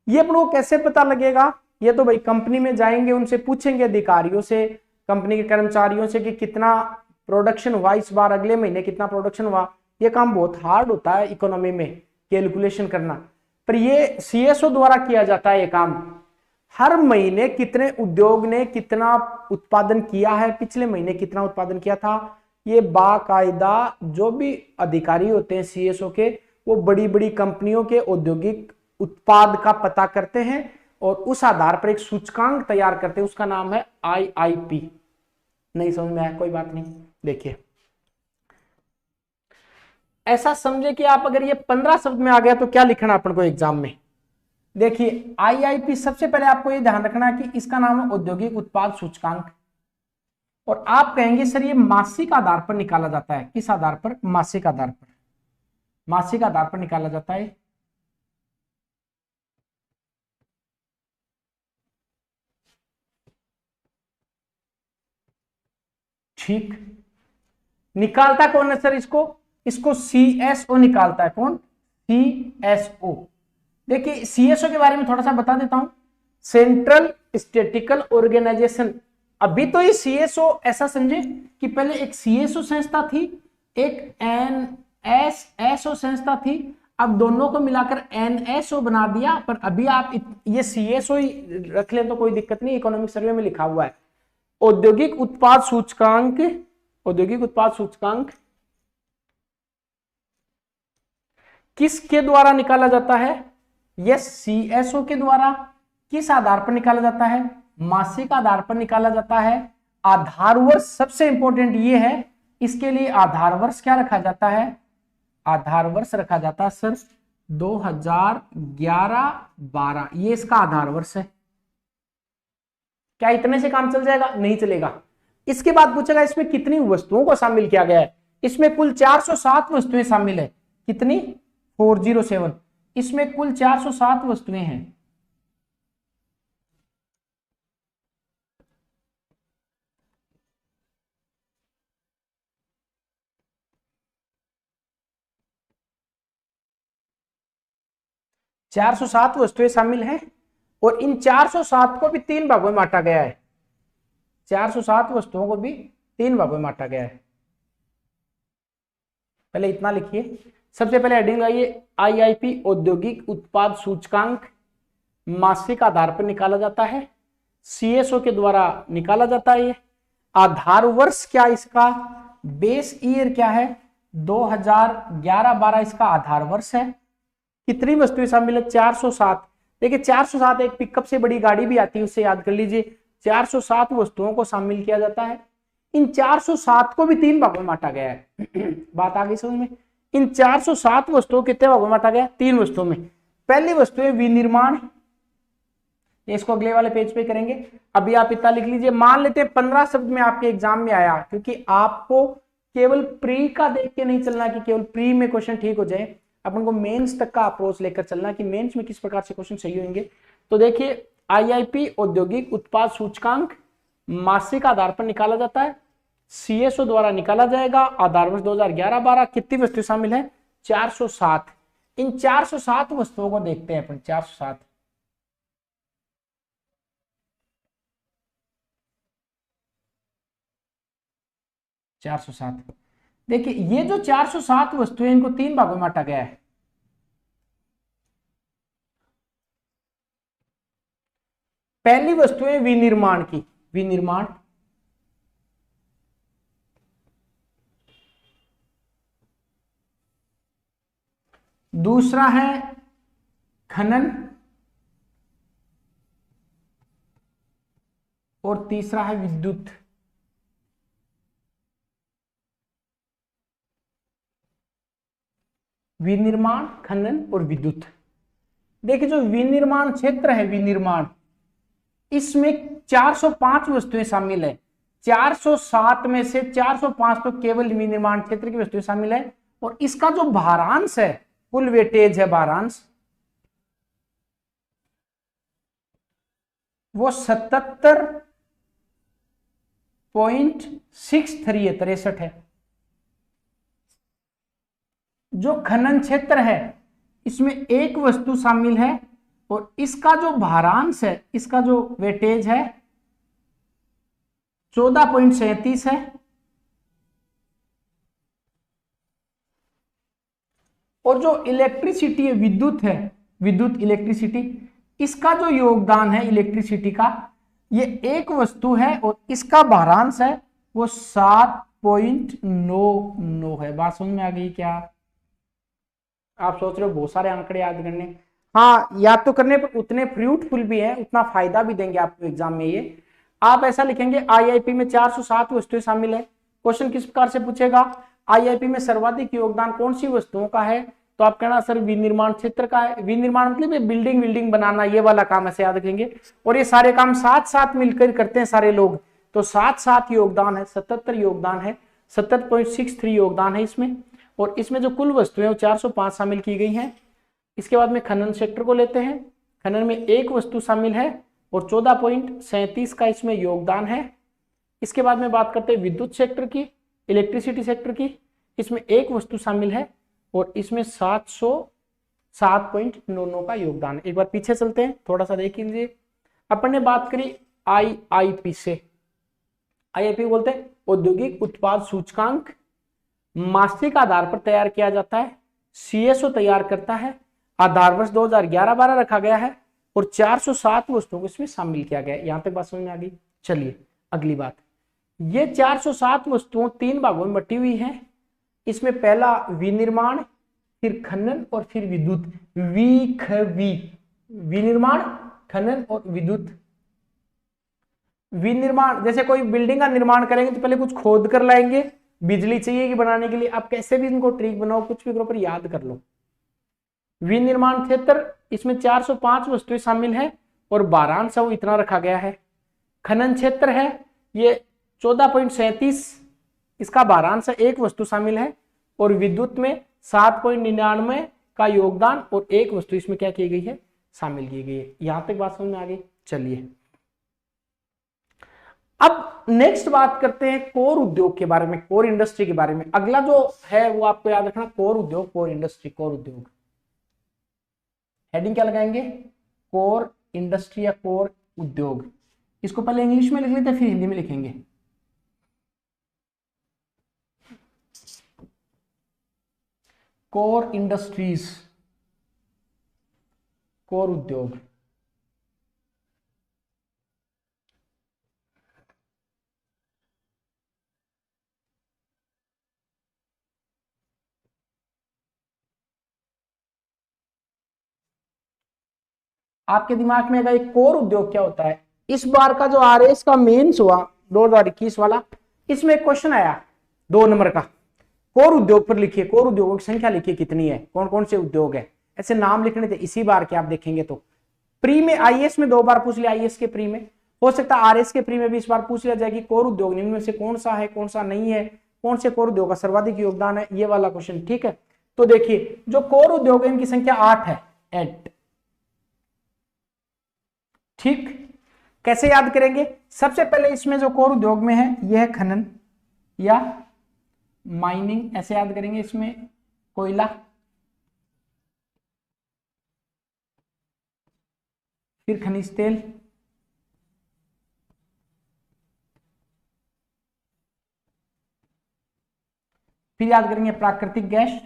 ये अपन को कैसे पता लगेगा, ये तो भाई कंपनी में जाएंगे, उनसे पूछेंगे, अधिकारियों से, कंपनी के कर्मचारियों से कि कितना प्रोडक्शन हुआ इस बार, अगले महीने कितना प्रोडक्शन हुआ। ये काम बहुत हार्ड होता है इकोनॉमी में कैलकुलेशन करना, पर ये CSO द्वारा किया जाता है। ये काम हर महीने कितने उद्योग ने कितना उत्पादन किया है, पिछले महीने कितना उत्पादन किया था, ये बाकायदा जो भी अधिकारी होते हैं CSO के, वो बड़ी बड़ी कंपनियों के औद्योगिक उत्पाद का पता करते हैं और उस आधार पर एक सूचकांक तैयार करते हैं, उसका नाम है IIP। नहीं समझ में आया, कोई बात नहीं। देखिए ऐसा समझे कि आप अगर ये 15 शब्द में आ गया तो क्या लिखना अपन को एग्जाम में। देखिए IIP सबसे पहले आपको ये ध्यान रखना है कि इसका नाम है औद्योगिक उत्पाद सूचकांक, और आप कहेंगे सर ये मासिक आधार पर निकाला जाता है। किस आधार पर, मासिक आधार पर। मासिक आधार पर निकाला जाता है। ठीक, निकालता कौन है सर इसको CSO निकालता है। कौन, CSO। देखिए CSO के बारे में थोड़ा सा बता देता हूं, सेंट्रल स्टैटिस्टिकल ऑर्गेनाइजेशन। अभी तो ये CSO ऐसा समझे कि पहले एक CSO संस्था थी, एक NSSO संस्था थी, अब दोनों को मिलाकर NSO बना दिया। पर अभी आप ये CSO ही रख लें तो कोई दिक्कत नहीं, इकोनॉमिक सर्वे में लिखा हुआ है। औद्योगिक उत्पाद सूचकांक, औद्योगिक उत्पाद सूचकांक किसके द्वारा निकाला जाता है, यस CSO के द्वारा। किस आधार पर निकाला जाता है, मासिक आधार पर निकाला जाता है। आधार वर्ष सबसे इंपॉर्टेंट ये है, इसके लिए आधार वर्ष क्या रखा जाता है, आधार वर्ष रखा जाता है सर 2011-12, ये इसका आधार वर्ष है। क्या इतने से काम चल जाएगा, नहीं चलेगा। इसके बाद पूछेगा इसमें कितनी वस्तुओं को शामिल किया गया है। इसमें कुल 407 वस्तुएं शामिल है। कितनी, 407। इसमें कुल 407 वस्तुएं हैं। चार सौ सात वस्तुएं शामिल हैं और इन 407 को भी 3 भागों में बांटा गया है। 407 वस्तुओं को भी 3 भागों में बांटा गया है। पहले इतना लिखिए, सबसे पहले हेडिंग लगाइए IIP औद्योगिक उत्पाद सूचकांक मासिक आधार पर निकाला जाता है, CSO के द्वारा निकाला जाता है। ये आधार वर्ष क्या इसका, बेस ईयर क्या है, 2011-12 इसका आधार वर्ष है। कितनी वस्तुएं शामिल है, 407। देखिए 407 एक पिकअप से बड़ी गाड़ी भी आती है, उससे याद कर लीजिए 407 वस्तुओं को शामिल किया जाता है। इन 407 को भी 3 भागों में बांटा गया है। बात आ गई समझ में? इन 407 वस्तुओं कितने भागों में बांटा गया? 3 वस्तुओं में। पहली वस्तु है विनिर्माण, इसको अगले वाले पेज पे करेंगे। अभी आप इतना लिख लीजिए, मान लेते हैं 15 शब्द में आपके एग्जाम में आया, क्योंकि आपको केवल प्री का देख के नहीं चलना कि केवल प्री में क्वेश्चन ठीक हो जाए, अपन को मेंस तक का अप्रोच लेकर चलना कि मेंस में किस प्रकार से क्वेश्चन सही होंगे। तो देखिए, आईआईपी औद्योगिक उत्पाद सूचकांक मासिक आधार पर निकाला जाता है, सीएसओ द्वारा निकाला जाएगा। आधार वर्ष 2011-12। कितनी वस्तु शामिल है? 407। इन 407 वस्तुओं को देखते हैं अपन। 407 407 देखिए, ये जो 407 वस्तुएं, इनको 3 भागों में बांटा गया है। पहली वस्तु है विनिर्माण की, विनिर्माण। दूसरा है खनन, और तीसरा है विद्युत। विनिर्माण, खनन और विद्युत। देखिए, जो विनिर्माण क्षेत्र है, विनिर्माण, इसमें 405 वस्तुएं शामिल है। 407 में से 405 तो केवल विनिर्माण क्षेत्र की वस्तुएं शामिल है, और इसका जो भारांश है, कुल वेटेज है, भारांश, वो 77.63 है। जो खनन क्षेत्र है, इसमें एक वस्तु शामिल है, और इसका जो भारांश है, इसका जो वेटेज है, 14.37 है। और जो इलेक्ट्रिसिटी है, विद्युत है, विद्युत इलेक्ट्रिसिटी, इसका जो योगदान है इलेक्ट्रिसिटी का, ये एक वस्तु है, और इसका भारांश है वो 7.99 है। बात समझ में आ गई क्या? आप सोच रहे हो बहुत सारे आंकड़े याद करने, हाँ याद तो करने, पर उतने फ्रूटफुल भी है, उतना फायदा भी देंगे आपको एग्जाम में। ये आप ऐसा लिखेंगे, आईआईपी में 407 वस्तुएं शामिल है। क्वेश्चन किस प्रकार से पूछेगा? आईआईपी में सर्वाधिक योगदान कौन सी वस्तुओं का है? तो आप कहना सर विनिर्माण क्षेत्र का है। विनिर्माण मतलब ये बिल्डिंग विल्डिंग बनाना, ये वाला काम, ऐसे याद रखेंगे। और ये सारे काम साथ साथ मिलकर करते हैं सारे लोग, तो साथ साथ योगदान है, 77 योगदान है, 77.63 योगदान है इसमें। और इसमें जो कुल वस्तुएं वो 405 शामिल की गई हैं। इसके बाद में खनन सेक्टर को लेते हैं। खनन में एक वस्तु शामिल है, और 14.37 का इसमें योगदान है। इसके बाद में बात करते हैं विद्युत सेक्टर की, इलेक्ट्रिसिटी सेक्टर की। इसमें एक वस्तु शामिल है, और इसमें 707.99 का योगदान है। एक बार पीछे चलते हैं, थोड़ा सा देख लीजिए। अपन ने बात करी आईआईपी से। आईआईपी बोलते हैं औद्योगिक उत्पाद सूचकांक, मासिक आधार पर तैयार किया जाता है, सीएसओ तैयार करता है। आधार वर्ष 2011-12 रखा गया है, और 407 वस्तुओं को इसमें शामिल किया गया है। यहां तक बात समझ में आ गई? चलिए अगली बात, ये 407 वस्तुओं 3 भागों में बटी हुई हैं। इसमें पहला विनिर्माण, फिर खनन, और फिर विद्युत। विनिर्माण, खनन और विद्युत। विनिर्माण, जैसे कोई बिल्डिंग का निर्माण करेंगे तो पहले कुछ खोद कर लाएंगे, बिजली चाहिए कि बनाने के लिए, आप कैसे भी इनको ट्रिक बनाओ, कुछ भी करो, पर याद कर लो। विनिर्माण क्षेत्र, इसमें 405 वस्तुएं शामिल है, और भारांश वो इतना रखा गया है। खनन क्षेत्र है, ये 14.37, इसका भारांश एक वस्तु शामिल है। और विद्युत में 7.99 का योगदान, और एक वस्तु इसमें क्या की गई है? शामिल की गई है। यहां तक बात समझ में आ गई? चलिए अब नेक्स्ट बात करते हैं कोर उद्योग के बारे में, कोर इंडस्ट्री के बारे में। अगला जो है वो आपको याद रखना, कोर उद्योग, कोर इंडस्ट्री, कोर उद्योग। हेडिंग क्या लगाएंगे? कोर इंडस्ट्री या कोर उद्योग। इसको पहले इंग्लिश में लिख लेते हैं, फिर हिंदी में लिखेंगे। कोर इंडस्ट्रीज, कोर उद्योग। आपके दिमाग में अगर एक कोर उद्योग क्या होता है? इस बार का जो आरएस का मेंस हुआ 2021 वाला, इसमें एक क्वेश्चन आया 2 नंबर का, कोर उद्योग पर लिखिए, कोर उद्योगों की संख्या लिखिए कितनी है, कौन कौन से उद्योग है, ऐसे नाम लिखने थे इसी बार के। आप देखेंगे तो प्री में आईएएस में 2 बार पूछ लिया, आईएएस के प्री में, हो सकता है आरएस के प्री में भी इस बार पूछ लिया जाए कि कोर उद्योग निम्न में से कौन सा है, कौन सा नहीं है, कौन से कोर उद्योग का सर्वाधिक योगदान है, ये वाला क्वेश्चन। ठीक है, तो देखिए जो कोर उद्योग है इनकी संख्या 8 है, 8। ठीक, कैसे याद करेंगे? सबसे पहले इसमें जो कोर उद्योग में है यह है खनन या माइनिंग, ऐसे याद करेंगे। इसमें कोयला, फिर खनिज तेल, फिर याद करेंगे प्राकृतिक गैस,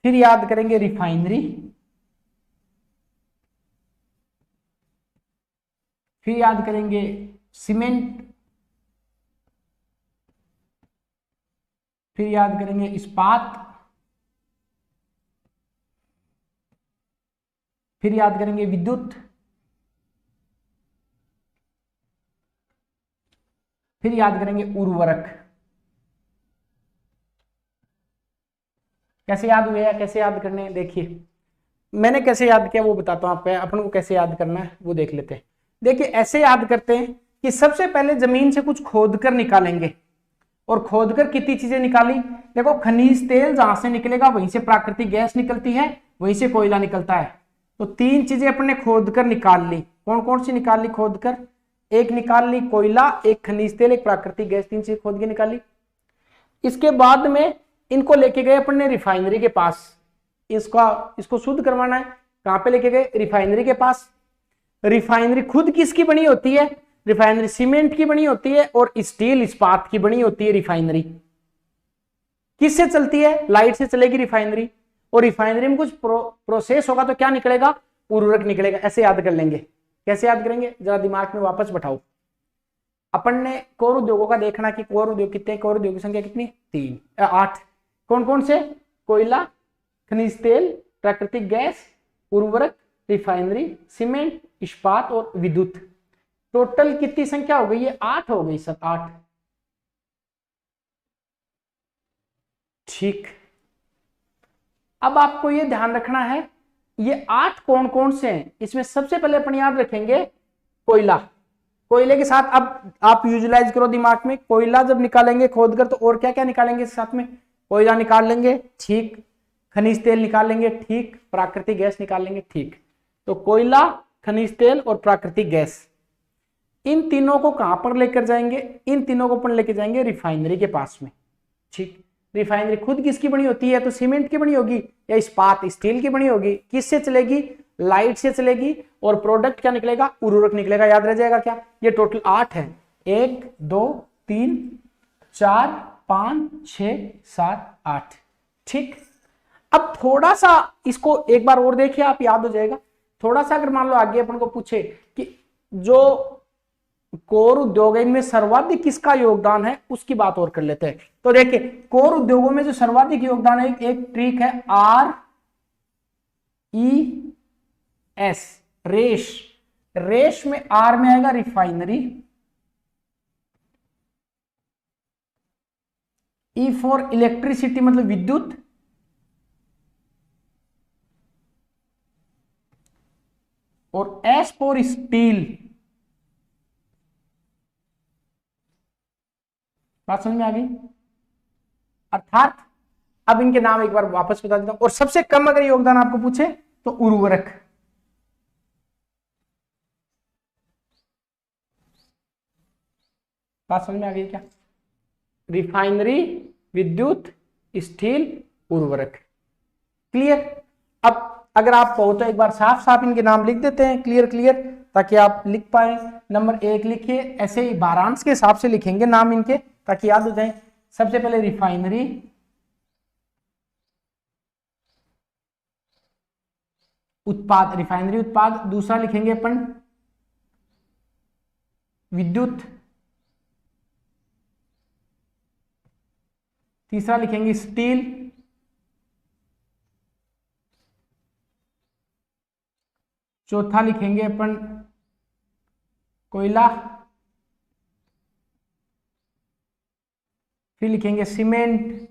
फिर याद करेंगे रिफाइनरी, फिर याद करेंगे सीमेंट, फिर याद करेंगे इस्पात, फिर याद करेंगे विद्युत, फिर याद करेंगे उर्वरक। कैसे याद हुए या कैसे याद करने हैं? देखिए मैंने कैसे याद किया वो बताता हूं आपको, अपन को कैसे याद करना है वो देख लेते हैं। देखिए ऐसे याद करते हैं कि सबसे पहले जमीन से कुछ खोद कर निकालेंगे, और खोदकर कितनी चीजें निकाली। देखो खनिज तेल जहां से निकलेगा वहीं से प्राकृतिक गैस निकलती है, वहीं से कोयला निकलता है, तो 3 चीजें अपने खोद कर निकाल ली। कौन कौन सी निकाल ली खोद कर? एक निकाल ली कोयला, एक खनिज तेल, एक प्राकृतिक गैस, 3 चीजें खोद के निकाली। इसके बाद में इनको लेके गए अपने रिफाइनरी के पास, इसको शुद्ध करवाना है। कहां पे लेके गए? रिफाइनरी के पास। रिफाइनरी खुद किसकी बनी होती है? रिफाइनरी सीमेंट की बनी होती है और स्टील इस्पात की बनी होती है। रिफाइनरी किससे चलती है? लाइट से चलेगी रिफाइनरी, और रिफाइनरी में कुछ प्रोसेस होगा तो क्या निकलेगा? उर्वरक निकलेगा। ऐसे याद कर लेंगे। कैसे याद करेंगे? जरा दिमाग में वापस बैठाओ। अपन ने कोर उद्योगों का देखना कि कोर उद्योग कितने, कोर उद्योग की संख्या कितनी? 8। कौन कौन से? कोयला, खनिज तेल, प्राकृतिक गैस, उर्वरक, रिफाइनरी, सीमेंट, इस्पात और विद्युत। टोटल कितनी संख्या हो गई? ये 8 हो गई सर, 8। ठीक, अब आपको ये ध्यान रखना है ये 8 कौन कौन से हैं। इसमें सबसे पहले अपन याद रखेंगे कोयला। कोयले के साथ अब आप यूटिलाइज करो दिमाग में, कोयला जब निकालेंगे खोदकर तो और क्या क्या निकालेंगे साथ में? कोयला निकाल लेंगे, ठीक। खनिज तेल निकाल लेंगे, ठीक। प्राकृतिक गैस निकाल लेंगे, ठीक। तो कोयला, खनिज तेल और प्राकृतिक गैस, इन तीनों को कहां पर लेकर जाएंगे? इन तीनों को अपन लेकर जाएंगे रिफाइनरी के पास में, ठीक। रिफाइनरी खुद किसकी बनी होती है? तो सीमेंट की बनी होगी, या इस्पात स्टील की बनी होगी। किससे चलेगी? लाइट से चलेगी, और प्रोडक्ट क्या निकलेगा? उर्वरक निकलेगा। याद रह जाएगा क्या? ये टोटल 8 है। 1 2 3 4 5 6 7 8, ठीक। अब थोड़ा सा इसको एक बार और देखिए, आप याद हो जाएगा। थोड़ा सा अगर मान लो आगे अपन को पूछे कि जो कोर उद्योग है इनमें सर्वाधिक किसका योगदान है, उसकी बात और कर लेते हैं। तो देखिए कोर उद्योगों में जो सर्वाधिक योगदान है, एक ट्रिक है RES, रेश। रेश में आर में आएगा रिफाइनरी, ई फॉर इलेक्ट्रिसिटी मतलब विद्युत, और एस फॉर स्टील। बात समझ में आ गई? अर्थात अब इनके नाम एक बार वापस बता देता हूं। और सबसे कम अगर योगदान आपको पूछे तो उर्वरक। बात समझ में आ गई क्या? रिफाइनरी, विद्युत, स्टील, उर्वरक। क्लियर? अब अगर आप कहो तो एक बार साफ साफ इनके नाम लिख देते हैं, क्लियर क्लियर, ताकि आप लिख पाए। नंबर 1 लिखिए, ऐसे ही बारांश के हिसाब से लिखेंगे नाम इनके ताकि याद हो जाए। सबसे पहले रिफाइनरी, उत्पाद, रिफाइनरी उत्पाद। दूसरा लिखेंगे अपन विद्युत, तीसरा लिखेंगे स्टील, चौथा लिखेंगे अपन कोयला, फिर लिखेंगे सीमेंट,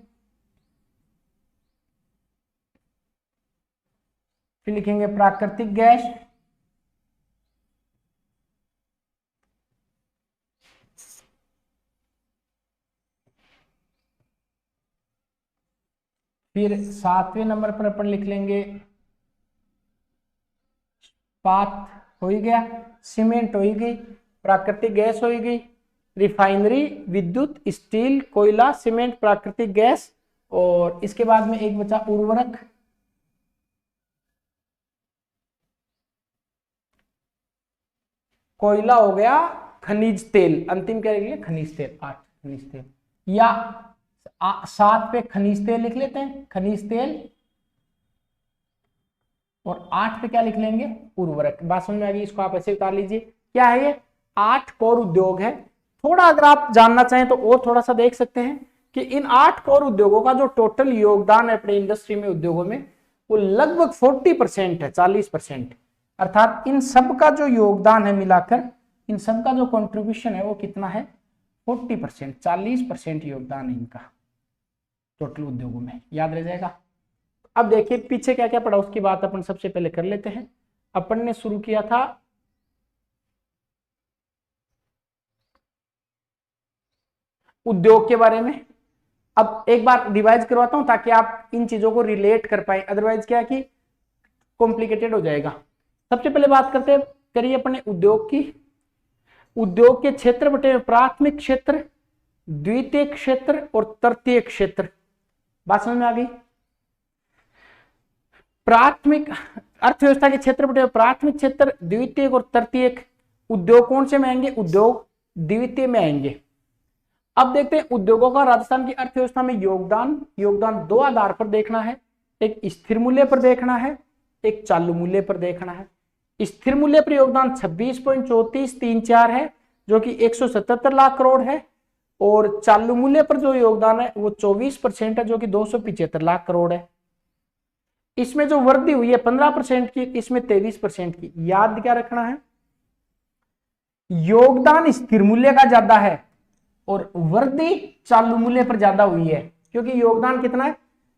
फिर लिखेंगे प्राकृतिक गैस, फिर 7वें नंबर पर अपन लिख लेंगे इस्पात, हो ही गया, सीमेंट हो ही गई, प्राकृतिक गैस हो ही गई, रिफाइनरी, विद्युत, स्टील, कोयला, सीमेंट, प्राकृतिक गैस, और इसके बाद में एक बचा उर्वरक, कोयला हो गया, खनिज तेल, अंतिम क्या लिख लिया, खनिज तेल, 8 खनिज तेल, या 7 पे खनिज तेल लिख लेते हैं, खनिज तेल, और 8 पे क्या लिख लेंगे, उर्वरक। बात समझ में आ गई, इसको आप ऐसे उतार लीजिए। क्या है ये, 8 कोर उद्योग है। थोड़ा अगर आप जानना चाहें तो और थोड़ा सा देख सकते हैं कि इन 8 कोर उद्योगों का जो टोटल योगदान है अपने इंडस्ट्री में, उद्योगों में, वो लगभग 40% है, 40%। अर्थात इन सब का जो योगदान है मिलाकर, इन सब का जो कंट्रीब्यूशन है वो कितना है, 40%, 40% योगदान है इनका टोटल उद्योगों में, याद रह जाएगा। अब देखिए पीछे क्या क्या पड़ा, उसकी बात अपन सबसे पहले कर लेते हैं। अपन ने शुरू किया था उद्योग के बारे में। अब एक बार रिवाइज करवाता हूं ताकि आप इन चीजों को रिलेट कर पाए, अदरवाइज क्या है कि कॉम्प्लिकेटेड हो जाएगा। सबसे पहले बात करते करिए अपने उद्योग की। उद्योग के क्षेत्र बटे प्राथमिक क्षेत्र, द्वितीय क्षेत्र और तृतीय क्षेत्र। बात समझ में आ गई। प्राथमिक अर्थव्यवस्था के क्षेत्र बटे प्राथमिक क्षेत्र, द्वितीय और तृतीय। उद्योग कौन से में आएंगे, उद्योग द्वितीय में आएंगे। अब देखते हैं उद्योगों का राजस्थान की अर्थव्यवस्था में योगदान 2 आधार पर देखना है, एक स्थिर मूल्य पर देखना है, एक चालू मूल्य पर देखना है। स्थिर मूल्य पर योगदान 26.3434 है जो कि 177 लाख करोड़ है, और चालू मूल्य पर जो योगदान है वो 24% है जो कि 275 लाख करोड़ है। इसमें जो वृद्धि हुई है 15% की, इसमें 23% की। याद क्या रखना है, योगदान स्थिर मूल्य का ज्यादा है और वृद्धि चालू मूल्य पर ज्यादा हुई है, क्योंकि योगदान कितना है,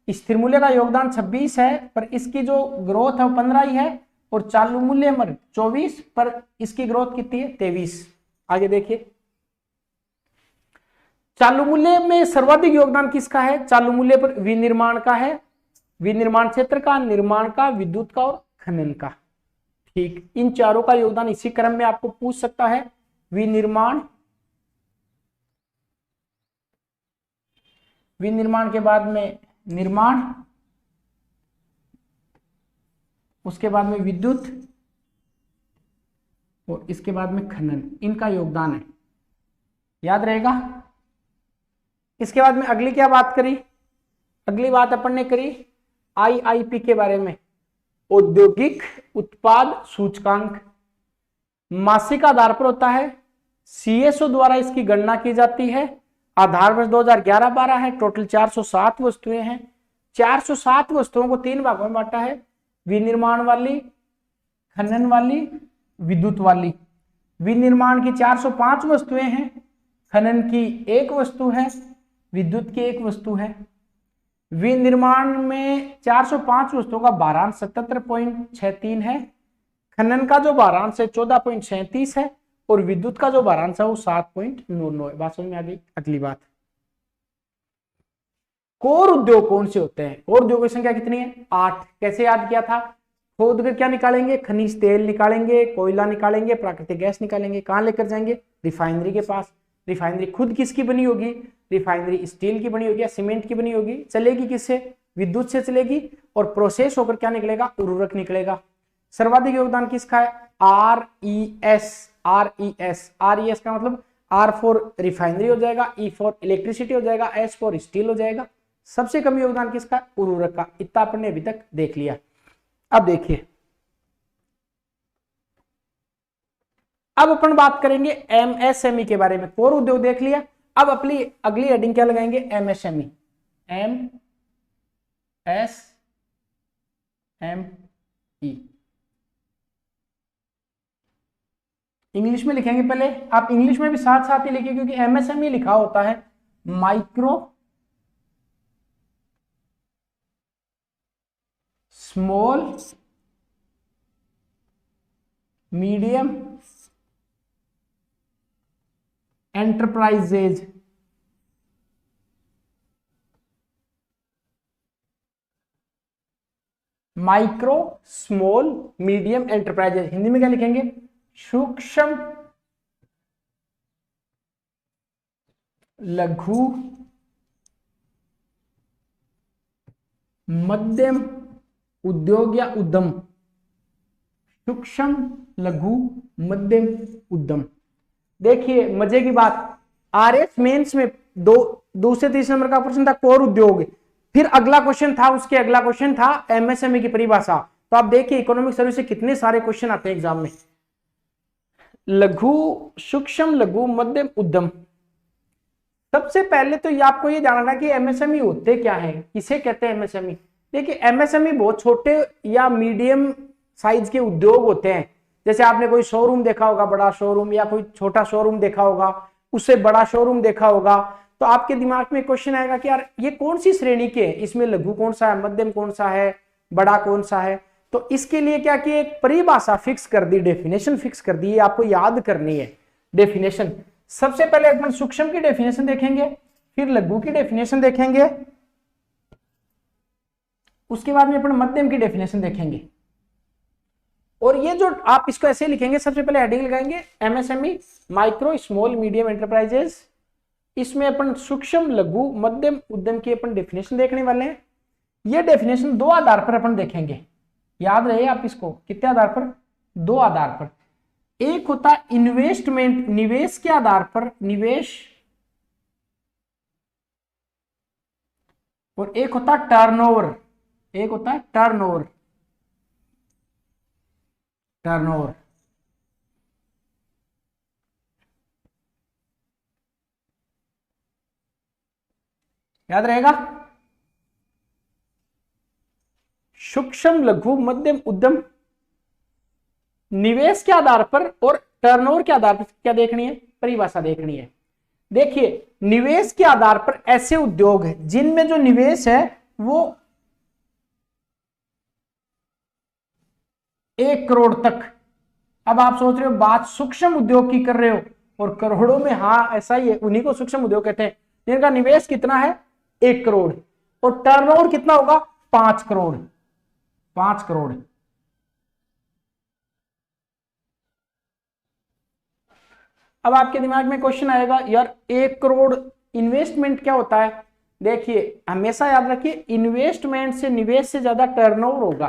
स्थिर मूल्य का योगदान 26 है पर इसकी जो ग्रोथ है वो 15 ही है, और चालू मूल्य पर 24 पर इसकी ग्रोथ कितनी है, 23। आगे देखिए चालू मूल्य में सर्वाधिक योगदान किसका है, चालू मूल्य पर विनिर्माण का है, विनिर्माण क्षेत्र का, निर्माण का, विद्युत का और खनन का। ठीक, इन चारों का योगदान इसी क्रम में आपको पूछ सकता है। विनिर्माण, विनिर्माण के बाद में निर्माण, उसके बाद में विद्युत और इसके बाद में खनन, इनका योगदान है, याद रहेगा। इसके बाद में अगली क्या बात करी, अगली बात अपन ने करी आईआईपी के बारे में, औद्योगिक उत्पाद सूचकांक। मासिक आधार पर होता है, सीएसओ द्वारा इसकी गणना की जाती है। आधार वर्ष 2011-12 है, टोटल 407 वस्तुएं हैं। 407 वस्तुओं को 3 भागों में बांटा है, विनिर्माण वाली, खनन वाली, विद्युत वाली। विनिर्माण की 405 वस्तुएं हैं, खनन की 1 वस्तु है, विद्युत की 1 वस्तु है। विनिर्माण में 405 वस्तुओं का भारांश 77.63 है, खनन का जो भारांश है 14.37 है, और विद्युत का जो भारांश है वो 7.99 है। बात समझ में आ गई। अगली बात, कोर उद्योग कौन से होते हैं, कोर उद्योगों की संख्या कितनी है, 8। कैसे याद किया था, खोद कर क्या निकालेंगे, खनिज तेल निकालेंगे, कोयला निकालेंगे, प्राकृतिक गैस निकालेंगे, कहां लेकर जाएंगे, रिफाइनरी के पास। रिफाइनरी खुद किसकी बनी होगी, रिफाइनरी स्टील की बनी होगी या सीमेंट की बनी होगी, चलेगी किससे, विद्युत से चलेगी, और प्रोसेस होकर क्या निकलेगा, उर्वरक निकलेगा। सर्वाधिक योगदान किसका है, आरईएस। आरईएस का मतलब आर फॉर रिफाइनरी हो जाएगा, ई फॉर इलेक्ट्रिसिटी हो जाएगा, एस फॉर स्टील हो जाएगा। सबसे कम योगदान किसका, उर्वरक का। इतना अपन ने अभी तक देख लिया। अब देखिए, अब अपन बात करेंगे एमएसएमई के बारे में। कोर उद्योग देख लिया, अब अपनी अगली हेडिंग क्या लगाएंगे, एमएसएमई। एमएसएमई इंग्लिश में लिखेंगे पहले, आप इंग्लिश में भी साथ साथ ही लिखिए क्योंकि एमएसएमई लिखा होता है micro small medium enterprises. Micro small medium enterprises, Hindi में क्या लिखेंगे? सूक्ष्म लघु मध्यम उद्योग या उद्यम। सूक्ष्म लघु मध्यम उद्यम। देखिए मजे की बात, आरएस मेंस में दूसरे तीसरे नंबर का क्वेश्चन था कोर उद्योग, फिर अगला क्वेश्चन था, उसके अगला क्वेश्चन था एमएसएमई की परिभाषा। तो आप देखिए इकोनॉमिक सर्विस से कितने सारे क्वेश्चन आते हैं एग्जाम में। लघु सूक्ष्म लघु मध्यम उद्यम। सबसे पहले तो ये आपको ये जानना है कि एमएसएमई होते क्या है, किसे कहते हैं एमएसएमई। देखिए एमएसएमई बहुत छोटे या मीडियम साइज के उद्योग होते हैं। जैसे आपने कोई शोरूम देखा होगा, बड़ा शोरूम, या कोई छोटा शोरूम देखा होगा, उससे बड़ा शोरूम देखा होगा, तो आपके दिमाग में क्वेश्चन आएगा कि यार ये कौन सी श्रेणी के हैं, इसमें लघु कौन सा है, मध्यम कौन सा है, बड़ा कौन सा है। तो इसके लिए क्या कि एक परिभाषा फिक्स कर दी, डेफिनेशन फिक्स कर दी, आपको याद करनी है डेफिनेशन। सबसे पहले अपन सूक्ष्म की डेफिनेशन देखेंगे, फिर लघु की डेफिनेशन देखेंगे, उसके बाद में अपन मध्यम की डेफिनेशन देखेंगे। और ये जो आप इसको ऐसे लिखेंगे, सबसे पहले हेडिंग लगाएंगे MSME micro small medium enterprises. इसमें अपन सूक्ष्म लघु मध्यम उद्यम की अपन डेफिनेशन देखने वाले हैं। ये डेफिनेशन दो आधार पर अपन देखेंगे, याद रहे आप इसको, कितने आधार पर? दो आधार पर। एक होता है इन्वेस्टमेंट, निवेश के आधार पर, निवेश, और एक होता है टर्नओवर, एक होता है टर्नओवर, टर्नओवर। याद रहेगा, सूक्ष्म लघु मध्यम उद्यम निवेश के आधार पर और टर्नओवर के आधार पर क्या देखनी है? परिभाषा देखनी है। देखिए निवेश के आधार पर ऐसे उद्योग हैं जिनमें जो निवेश है वो 1 करोड़ तक। अब आप सोच रहे हो बात सूक्ष्म उद्योग की कर रहे हो, और करोड़ों में, हाँ ऐसा ही है, उन्हीं को सूक्ष्म उद्योग कहते हैं जिनका निवेश कितना है? 1 करोड़, और टर्नओवर कितना होगा? 5 करोड़, 5 करोड़। अब आपके दिमाग में क्वेश्चन आएगा यार 1 करोड़ इन्वेस्टमेंट क्या होता है? देखिए हमेशा याद रखिए इन्वेस्टमेंट से, निवेश से ज्यादा टर्नओवर होगा।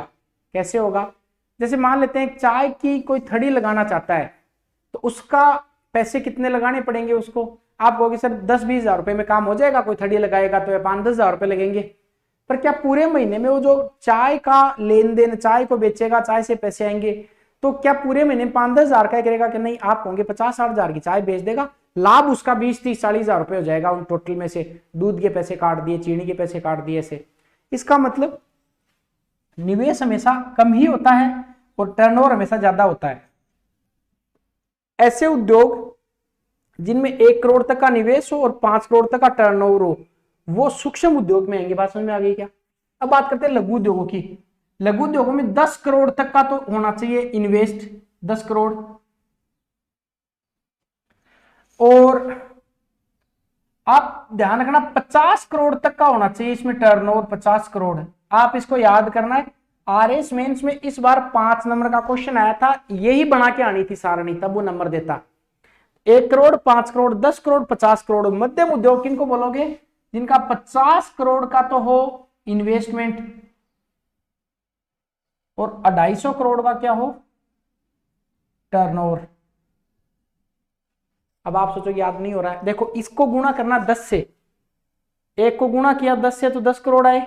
कैसे होगा? जैसे मान लेते हैं चाय की कोई थड़ी लगाना चाहता है, तो उसका पैसे कितने लगाने पड़ेंगे उसको? आप कहोगे सर 10-20 हजार रुपए में काम हो जाएगा, कोई थड़ी लगाएगा तो 5-10 हजार रुपए लगेंगे। पर क्या पूरे महीने में वो जो चाय का लेन देन, चाय को बेचेगा, चाय से पैसे आएंगे, तो क्या पूरे महीने 5-10 हजार का करेगा कि नहीं? आप कहोगे 50-60 हजार की चाय बेच देगा, लाभ उसका 20-30-40 हजार रुपए हो जाएगा उन टोटल में से, दूध के पैसे काट दिए, चीनी के पैसे काट दिए से। इसका मतलब निवेश हमेशा कम ही होता है और टर्नओवर हमेशा ज्यादा होता है। ऐसे उद्योग जिनमें 1 करोड़ तक का निवेश हो और 5 करोड़ तक का टर्नओवर हो, वो सूक्ष्म उद्योग में आएंगे। बात समझ में आ गई क्या? अब बात करते हैं लघु उद्योगों की। लघु उद्योगों में 10 करोड़ तक का तो होना चाहिए इन्वेस्ट, 10 करोड़, और आप ध्यान रखना 50 करोड़ तक का होना चाहिए इसमें टर्नओवर, 50 करोड़। आप इसको याद करना है, आरएस मेंस में इस बार 5 नंबर का क्वेश्चन आया था, यही बना के आनी थी सारणी, तब वो नंबर देता। 1 करोड़, 5 करोड़, 10 करोड़, 50 करोड़। मध्यम उद्योग किनको बोलोगे? जिनका 50 करोड़ का तो हो इन्वेस्टमेंट और 250 करोड़ का क्या हो? टर्नओवर। अब आप सोचोगे याद नहीं हो रहा है, देखो इसको गुणा करना 10 से, 1 को गुणा किया 10 से तो 10 करोड़ आए,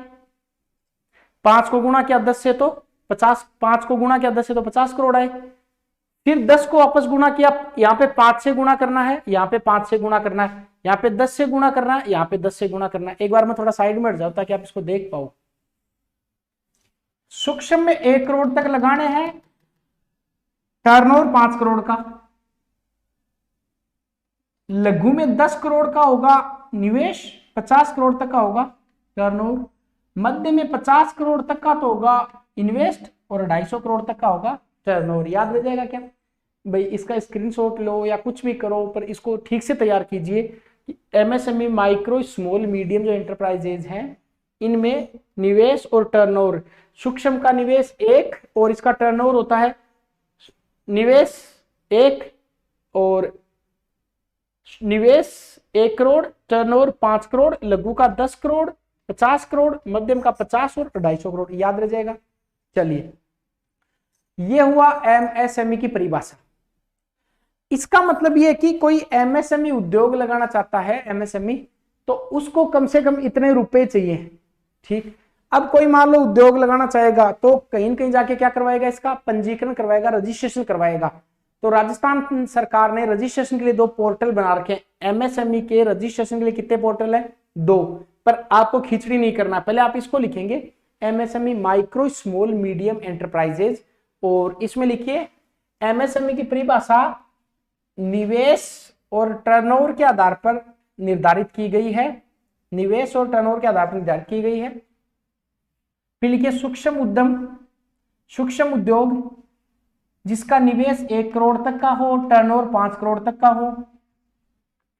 5 को गुणा किया 10 से तो 50, 5 को गुणा किया 10 से तो 50 करोड़ आए। फिर 10 को वापस गुणा किया, यहाँ पे 5 से गुणा करना है, यहाँ पे 5 से गुणा करना है, यहाँ पे 10 से गुणा करना है, यहाँ पे 10 से गुणा करना है। एक बार मैं थोड़ा साइड में हट जाऊं ताकि आप इसको देख पाओ। सूक्ष्म में 1 करोड़ तक लगाने हैं, टर्नओवर 5 करोड़ का, लघु में 10 करोड़ का होगा निवेश, 50 करोड़ तक का होगा टर्नओवर, मध्य में 50 करोड़ तक का तो होगा इन्वेस्ट और 250 करोड़ तक का होगा टर्नओवर। याद रह जाएगा क्या भाई? इसका स्क्रीनशॉट लो या कुछ भी करो, पर इसको ठीक से तैयार कीजिए कि एमएसएमई, माइक्रो स्मॉल मीडियम जो एंटरप्राइजेज हैं, इनमें निवेश और टर्नओवर, सूक्ष्म का निवेश 1 और इसका टर्नओवर होता है, निवेश 1 और निवेश 1 करोड़, टर्नओवर 5 करोड़, लघु का 10 करोड़, 50 करोड़, मध्यम का 50 और 250 करोड़। याद रह जाएगा। चलिए, ये हुआ एमएसएमई की परिभाषा। इसका मतलब ये है कि कोई एमएसएमई उद्योग लगाना चाहता है, एमएसएमई, तो उसको कम से कम इतने रुपए चाहिए। ठीक, अब कोई मान लो उद्योग लगाना चाहेगा तो कहीं न कहीं जाके क्या करवाएगा? इसका पंजीकरण करवाएगा, रजिस्ट्रेशन करवाएगा। तो राजस्थान सरकार ने रजिस्ट्रेशन के लिए 2 पोर्टल बना रखे हैं। एमएसएमई के रजिस्ट्रेशन के लिए कितने पोर्टल है? 2। पर आपको खिचड़ी नहीं करना, पहले आप इसको लिखेंगे MSME, micro small medium enterprises, और इसमें लिखिए एमएसएमई की परिभाषा निवेश और टर्नओवर के आधार पर निर्धारित की गई है, निवेश और टर्नओवर के आधार पर निर्धारित की गई है। फिर लिखिए सूक्ष्म उद्यम, सूक्ष्म उद्योग जिसका निवेश 1 करोड़ तक का हो, टर्नओवर 5 करोड़ तक का हो।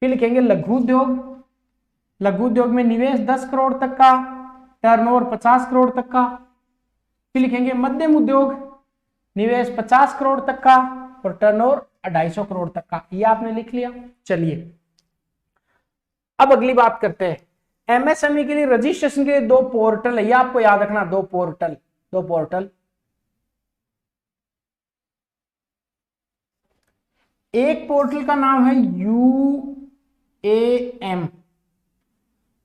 फिर लिखेंगे लघु उद्योग, लघु उद्योग में निवेश 10 करोड़ तक का, टर्नओवर 50 करोड़ तक का। फिर लिखेंगे मध्यम उद्योग, निवेश 50 करोड़ तक का और टर्नओवर 250 करोड़ तक का। ये आपने लिख लिया। चलिए, अब अगली बात करते हैं। एमएसएमई के लिए रजिस्ट्रेशन के लिए 2 पोर्टल है, ये आपको याद रखना, 2 पोर्टल, 2 पोर्टल। एक पोर्टल का नाम है यूएएम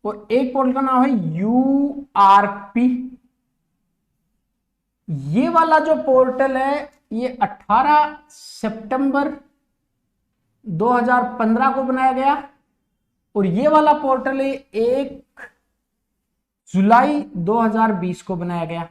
और एक पोर्टल का नाम है यूआरपी। ये वाला जो पोर्टल है ये 18 सितंबर 2015 को बनाया गया और ये वाला पोर्टल है 1 जुलाई 2020 को बनाया गया।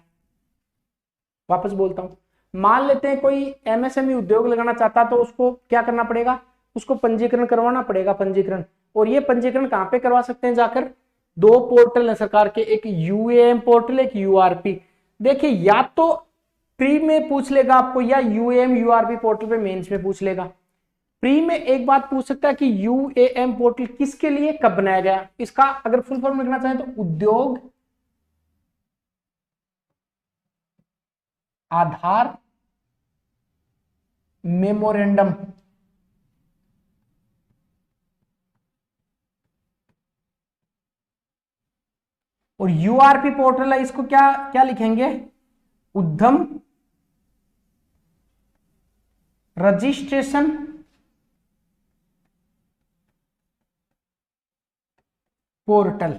वापस बोलता हूं, मान लेते हैं कोई एमएसएमई उद्योग लगाना चाहता तो उसको क्या करना पड़ेगा? उसको पंजीकरण करवाना पड़ेगा, पंजीकरण। और ये पंजीकरण कहां पे करवा सकते हैं? जाकर 2 पोर्टल है सरकार के, एक यूएएम पोर्टल, एक यूआरपी। देखिए, या तो प्री में पूछ लेगा आपको या यूएएम यूआरपी पोर्टल पे मेंस में पूछ लेगा। प्री में एक बात पूछ सकता है कि यूएएम पोर्टल किसके लिए कब बनाया गया? इसका अगर फुल फॉर्म लिखना चाहे तो उद्योग आधार मेमोरेंडम। और यूआरपी पोर्टल है, इसको क्या क्या लिखेंगे? उद्यम रजिस्ट्रेशन पोर्टल,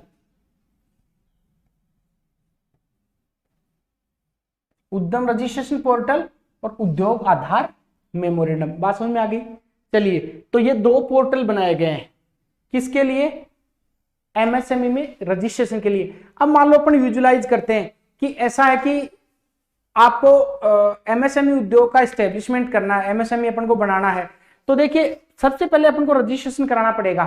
उद्यम रजिस्ट्रेशन पोर्टल और उद्योग आधार मेमोरेंडम। बात समझ में आ गई? चलिए, तो ये 2 पोर्टल बनाए गए हैं, किसके लिए? एमएसएमई में रजिस्ट्रेशन के लिए। अब मान लो अपन विजुलाइज करते हैं कि ऐसा है कि आपको एमएसएमई उद्योग का एस्टेब्लिशमेंट करना है, एमएसएमई अपन को बनाना है। तो देखिए, सबसे पहले अपन को रजिस्ट्रेशन कराना पड़ेगा।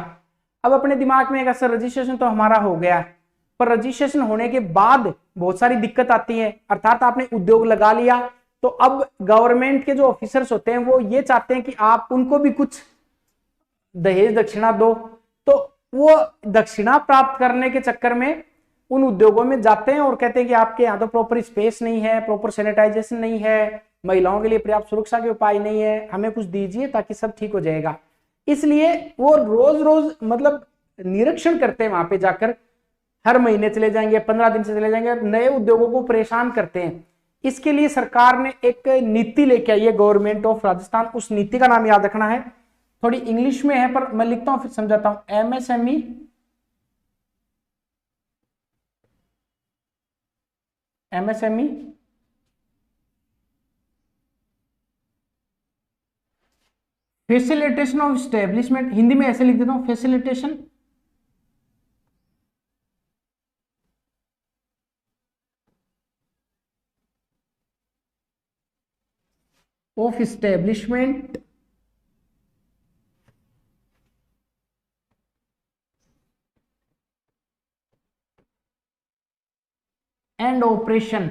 अब अपने दिमाग में सर रजिस्ट्रेशन तो हमारा हो गया है, पर रजिस्ट्रेशन होने के बाद बहुत सारी दिक्कत आती है। अर्थात आपने उद्योग लगा लिया तो अब गवर्नमेंट के जो ऑफिसर्स होते हैं वो ये चाहते हैं कि आप उनको भी कुछ दहेज दक्षिणा दो। तो वो दक्षिणा प्राप्त करने के चक्कर में उन उद्योगों में जाते हैं और कहते हैं कि आपके यहाँ तो प्रॉपर स्पेस नहीं है, प्रॉपर सैनिटाइजेशन नहीं है, महिलाओं के लिए पर्याप्त सुरक्षा के उपाय नहीं है, हमें कुछ दीजिए ताकि सब ठीक हो जाएगा। इसलिए वो रोज रोज मतलब निरीक्षण करते हैं वहां पे जाकर, हर महीने चले जाएंगे, 15 दिन से चले जाएंगे, नए उद्योगों को परेशान करते हैं। इसके लिए सरकार ने एक नीति लेके आई है, गवर्नमेंट ऑफ राजस्थान। उस नीति का नाम याद रखना है, थोड़ी इंग्लिश में है पर मैं लिखता हूं फिर समझाता हूं। MSME MSME facilitation of establishment, Hindi में ऐसे लिख देता हूं, facilitation of establishment and operation.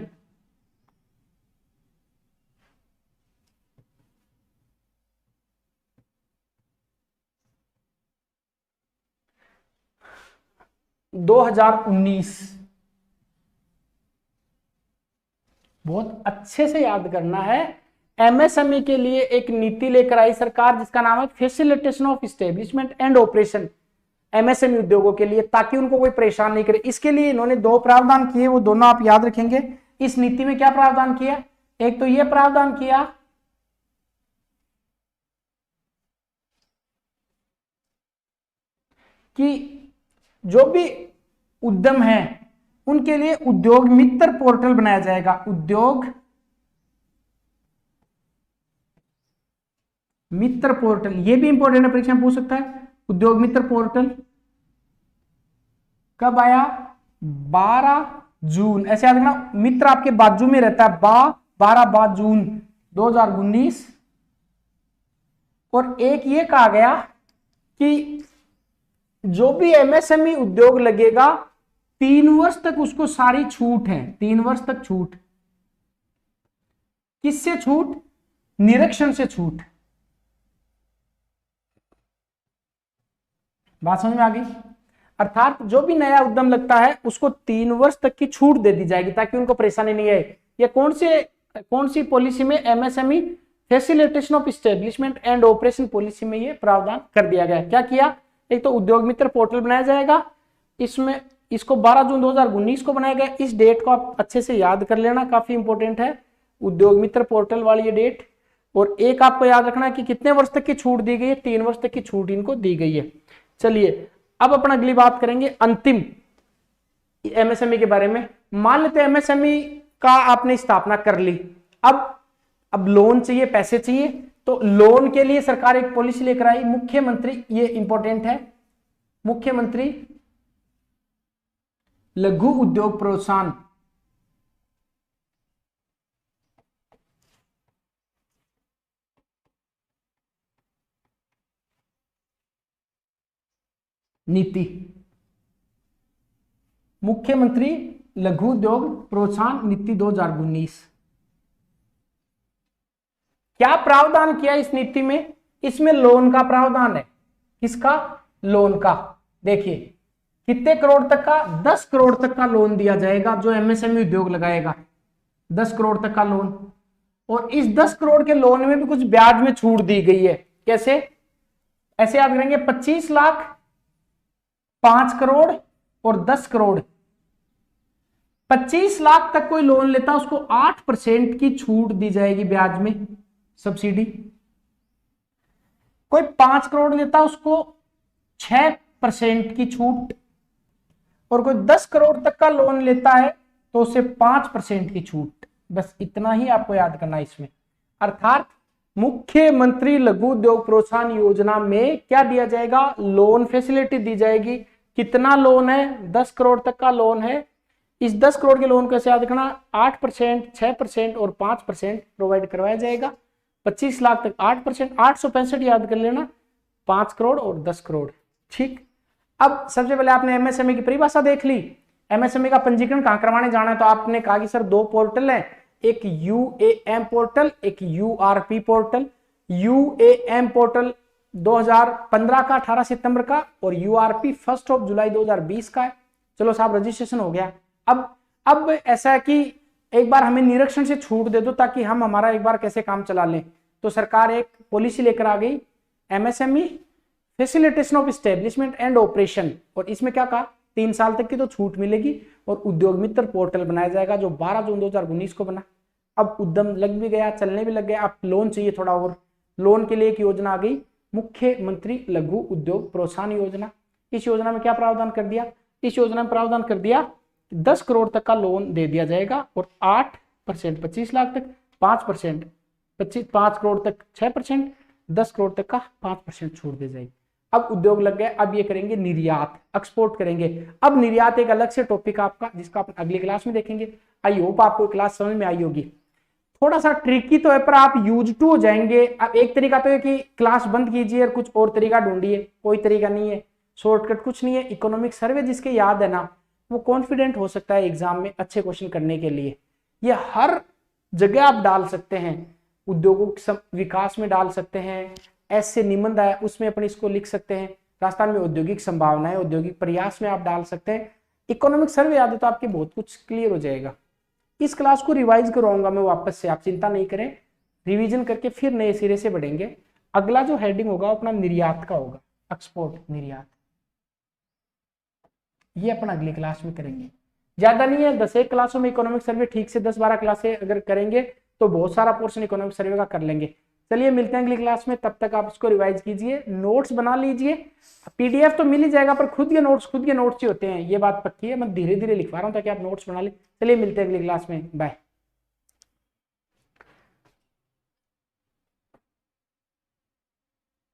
दो हजार 19 बहुत अच्छे से याद करना है। एमएसएमई के लिए एक नीति लेकर आई सरकार जिसका नाम है facilitation of establishment and operation MSME उद्योगों के लिए, ताकि उनको कोई परेशान नहीं करे। इसके लिए इन्होंने दो प्रावधान किए, वो दोनों आप याद रखेंगे। इस नीति में क्या प्रावधान किया, एक तो ये प्रावधान किया कि जो भी उद्यम है उनके लिए उद्योग मित्र पोर्टल बनाया जाएगा। उद्योग मित्र पोर्टल, ये भी इंपॉर्टेंट है, परीक्षा में पूछ सकता है। उद्योग मित्र पोर्टल कब आया, 12 जून, ऐसे याद रखना, मित्र आपके बाजू में रहता है, 12 जून 2019। और एक ये कहा गया कि जो भी एमएसएमई उद्योग लगेगा 3 वर्ष तक उसको सारी छूट है, 3 वर्ष तक छूट। किससे छूट, निरीक्षण से छूट। बात समझ में आ गई। अर्थात जो भी नया उद्यम लगता है उसको 3 वर्ष तक की छूट दे दी जाएगी ताकि उनको परेशानी नहीं आए। ये कौन सी पॉलिसी में, MSME facilitation of establishment and operation policy में ये प्रावधान कर दिया गया। क्या किया, एक तो उद्योग मित्र पोर्टल बनाया जाएगा, इसमें इसको 12 जून 2019 को बनाया गया। इस डेट को आप अच्छे से याद कर लेना, काफी इंपॉर्टेंट है उद्योग मित्र पोर्टल वाली ये डेट। और एक आपको याद रखना है कि कितने वर्ष तक की छूट दी गई है, 3 वर्ष तक की छूट इनको दी गई है। चलिए अब अपन अगली बात करेंगे अंतिम एमएसएमई के बारे में। मान लेते हैं एमएसएमई का आपने स्थापना कर ली, अब लोन चाहिए, पैसे चाहिए, तो लोन के लिए सरकार एक पॉलिसी लेकर आई, मुख्यमंत्री, ये इंपॉर्टेंट है, मुख्यमंत्री लघु उद्योग प्रोत्साहन नीति, मुख्यमंत्री लघु उद्योग प्रोत्साहन नीति 2019। क्या प्रावधान किया इस नीति में, इसमें लोन का प्रावधान है। किसका, लोन का। देखिए कितने करोड़ तक का, 10 करोड़ तक का लोन दिया जाएगा जो एमएसएमई उद्योग लगाएगा, 10 करोड़ तक का लोन। और इस 10 करोड़ के लोन में भी कुछ ब्याज में छूट दी गई है। कैसे, ऐसे याद करेंगे, 25 लाख, 5 करोड़ और 10 करोड़। 25 लाख तक कोई लोन लेता उसको 8% की छूट दी जाएगी ब्याज में, सब्सिडी। कोई 5 करोड़ लेता उसको 6% की छूट, और कोई 10 करोड़ तक का लोन लेता है तो उसे 5% की छूट। बस इतना ही आपको याद करना है इसमें। अर्थात मुख्यमंत्री लघु उद्योग प्रोत्साहन योजना में क्या दिया जाएगा, लोन फैसिलिटी दी जाएगी। कितना लोन है, 10 करोड़ तक का लोन है। इस 10 करोड़ के लोन को ऐसे याद रखना, 8%, 6% और 5% प्रोवाइड करवाया जाएगा। 25 लाख तक 8%, 865 याद कर लेना, 5 करोड़ और 10 करोड़। ठीक, अब सबसे पहले आपने एमएसएमई की परिभाषा देख ली। एमएसएमई का पंजीकरण कहां करवाने जाना है, तो आपने कहा कि सर 2 पोर्टल है, एक यूएएम पोर्टल, एक यूआरपी पोर्टल। यूएएम पोर्टल 2015 का 18 सितंबर का, और यूआरपी 1 जुलाई 2020 का है। चलो साहब रजिस्ट्रेशन हो गया। अब ऐसा है कि एक बार हमें निरीक्षण से छूट दे दो ताकि हम हमारा एक बार कैसे काम चला लें। तो सरकार एक पॉलिसी लेकर आ गई, MSME facilitation of establishment and operation. और इसमें क्या कहा, 3 साल तक की तो छूट मिलेगी, और उद्योग मित्र पोर्टल बनाया जाएगा जो 12 जून 2019 को बना। अब उद्यम लग भी गया, चलने भी लग गया। अब लोन चाहिए थोड़ा और, लोन के लिए एक योजना आ गई, मुख्यमंत्री लघु उद्योग प्रोत्साहन योजना। इस योजना में क्या प्रावधान कर दिया, इस योजना में प्रावधान कर दिया 10 करोड़ तक का लोन दे दिया जाएगा, और 8% 25 लाख तक, 5% 5 करोड़ तक 6%, 10 करोड़ तक का 5% छूट दी जाएगी। अब उद्योग लग गए, अब ये करेंगे निर्यात, एक्सपोर्ट करेंगे। अब निर्यात एक अलग से टॉपिक आपका, जिसका अपन अगली क्लास में देखेंगे। आई होप आपको क्लास समझ में आई होगी। थोड़ा सा ट्रिकी तो है पर आप यूज टू हो जाएंगे। अब एक तरीका तो है कि क्लास बंद कीजिए और कुछ और तरीका ढूंढिए, कोई तरीका नहीं है, शॉर्टकट कुछ नहीं है। इकोनॉमिक सर्वे जिसके याद है ना, वो कॉन्फिडेंट हो सकता है एग्जाम में अच्छे क्वेश्चन करने के लिए। ये हर जगह आप डाल सकते हैं, उद्योगों के विकास में डाल सकते हैं, ऐसे निबंध है उसमें अपने इसको लिख सकते हैं, राजस्थान में औद्योगिक संभावनाएं, औद्योगिक प्रयास में आप डाल सकते हैं। इकोनॉमिक सर्वे याद है तो आपके बहुत कुछ क्लियर हो जाएगा। इस क्लास को रिवाइज करवाऊंगा मैं वापस से, आप चिंता नहीं करें, रिवीजन करके फिर नए सिरे से बढ़ेंगे। अगला जो हेडिंग होगा अपना निर्यात का होगा, एक्सपोर्ट निर्यात, ये अपन अगली क्लास में करेंगे। ज्यादा नहीं है, 10 एक क्लासों में इकोनॉमिक सर्वे ठीक से 10-12 क्लासें अगर करेंगे तो बहुत सारा पोर्शन इकोनॉमिक सर्वे का कर लेंगे। चलिए मिलते हैं अगली क्लास में, तब तक आप इसको रिवाइज कीजिए, नोट्स बना लीजिए। पीडीएफ तो मिल ही जाएगा पर खुद के नोट्स ही होते हैं, ये बात पक्की है। मैं धीरे धीरे लिखवा रहा हूँ ताकि आप नोट्स बना ले। चलिए मिलते हैं अगली क्लास में, बाय।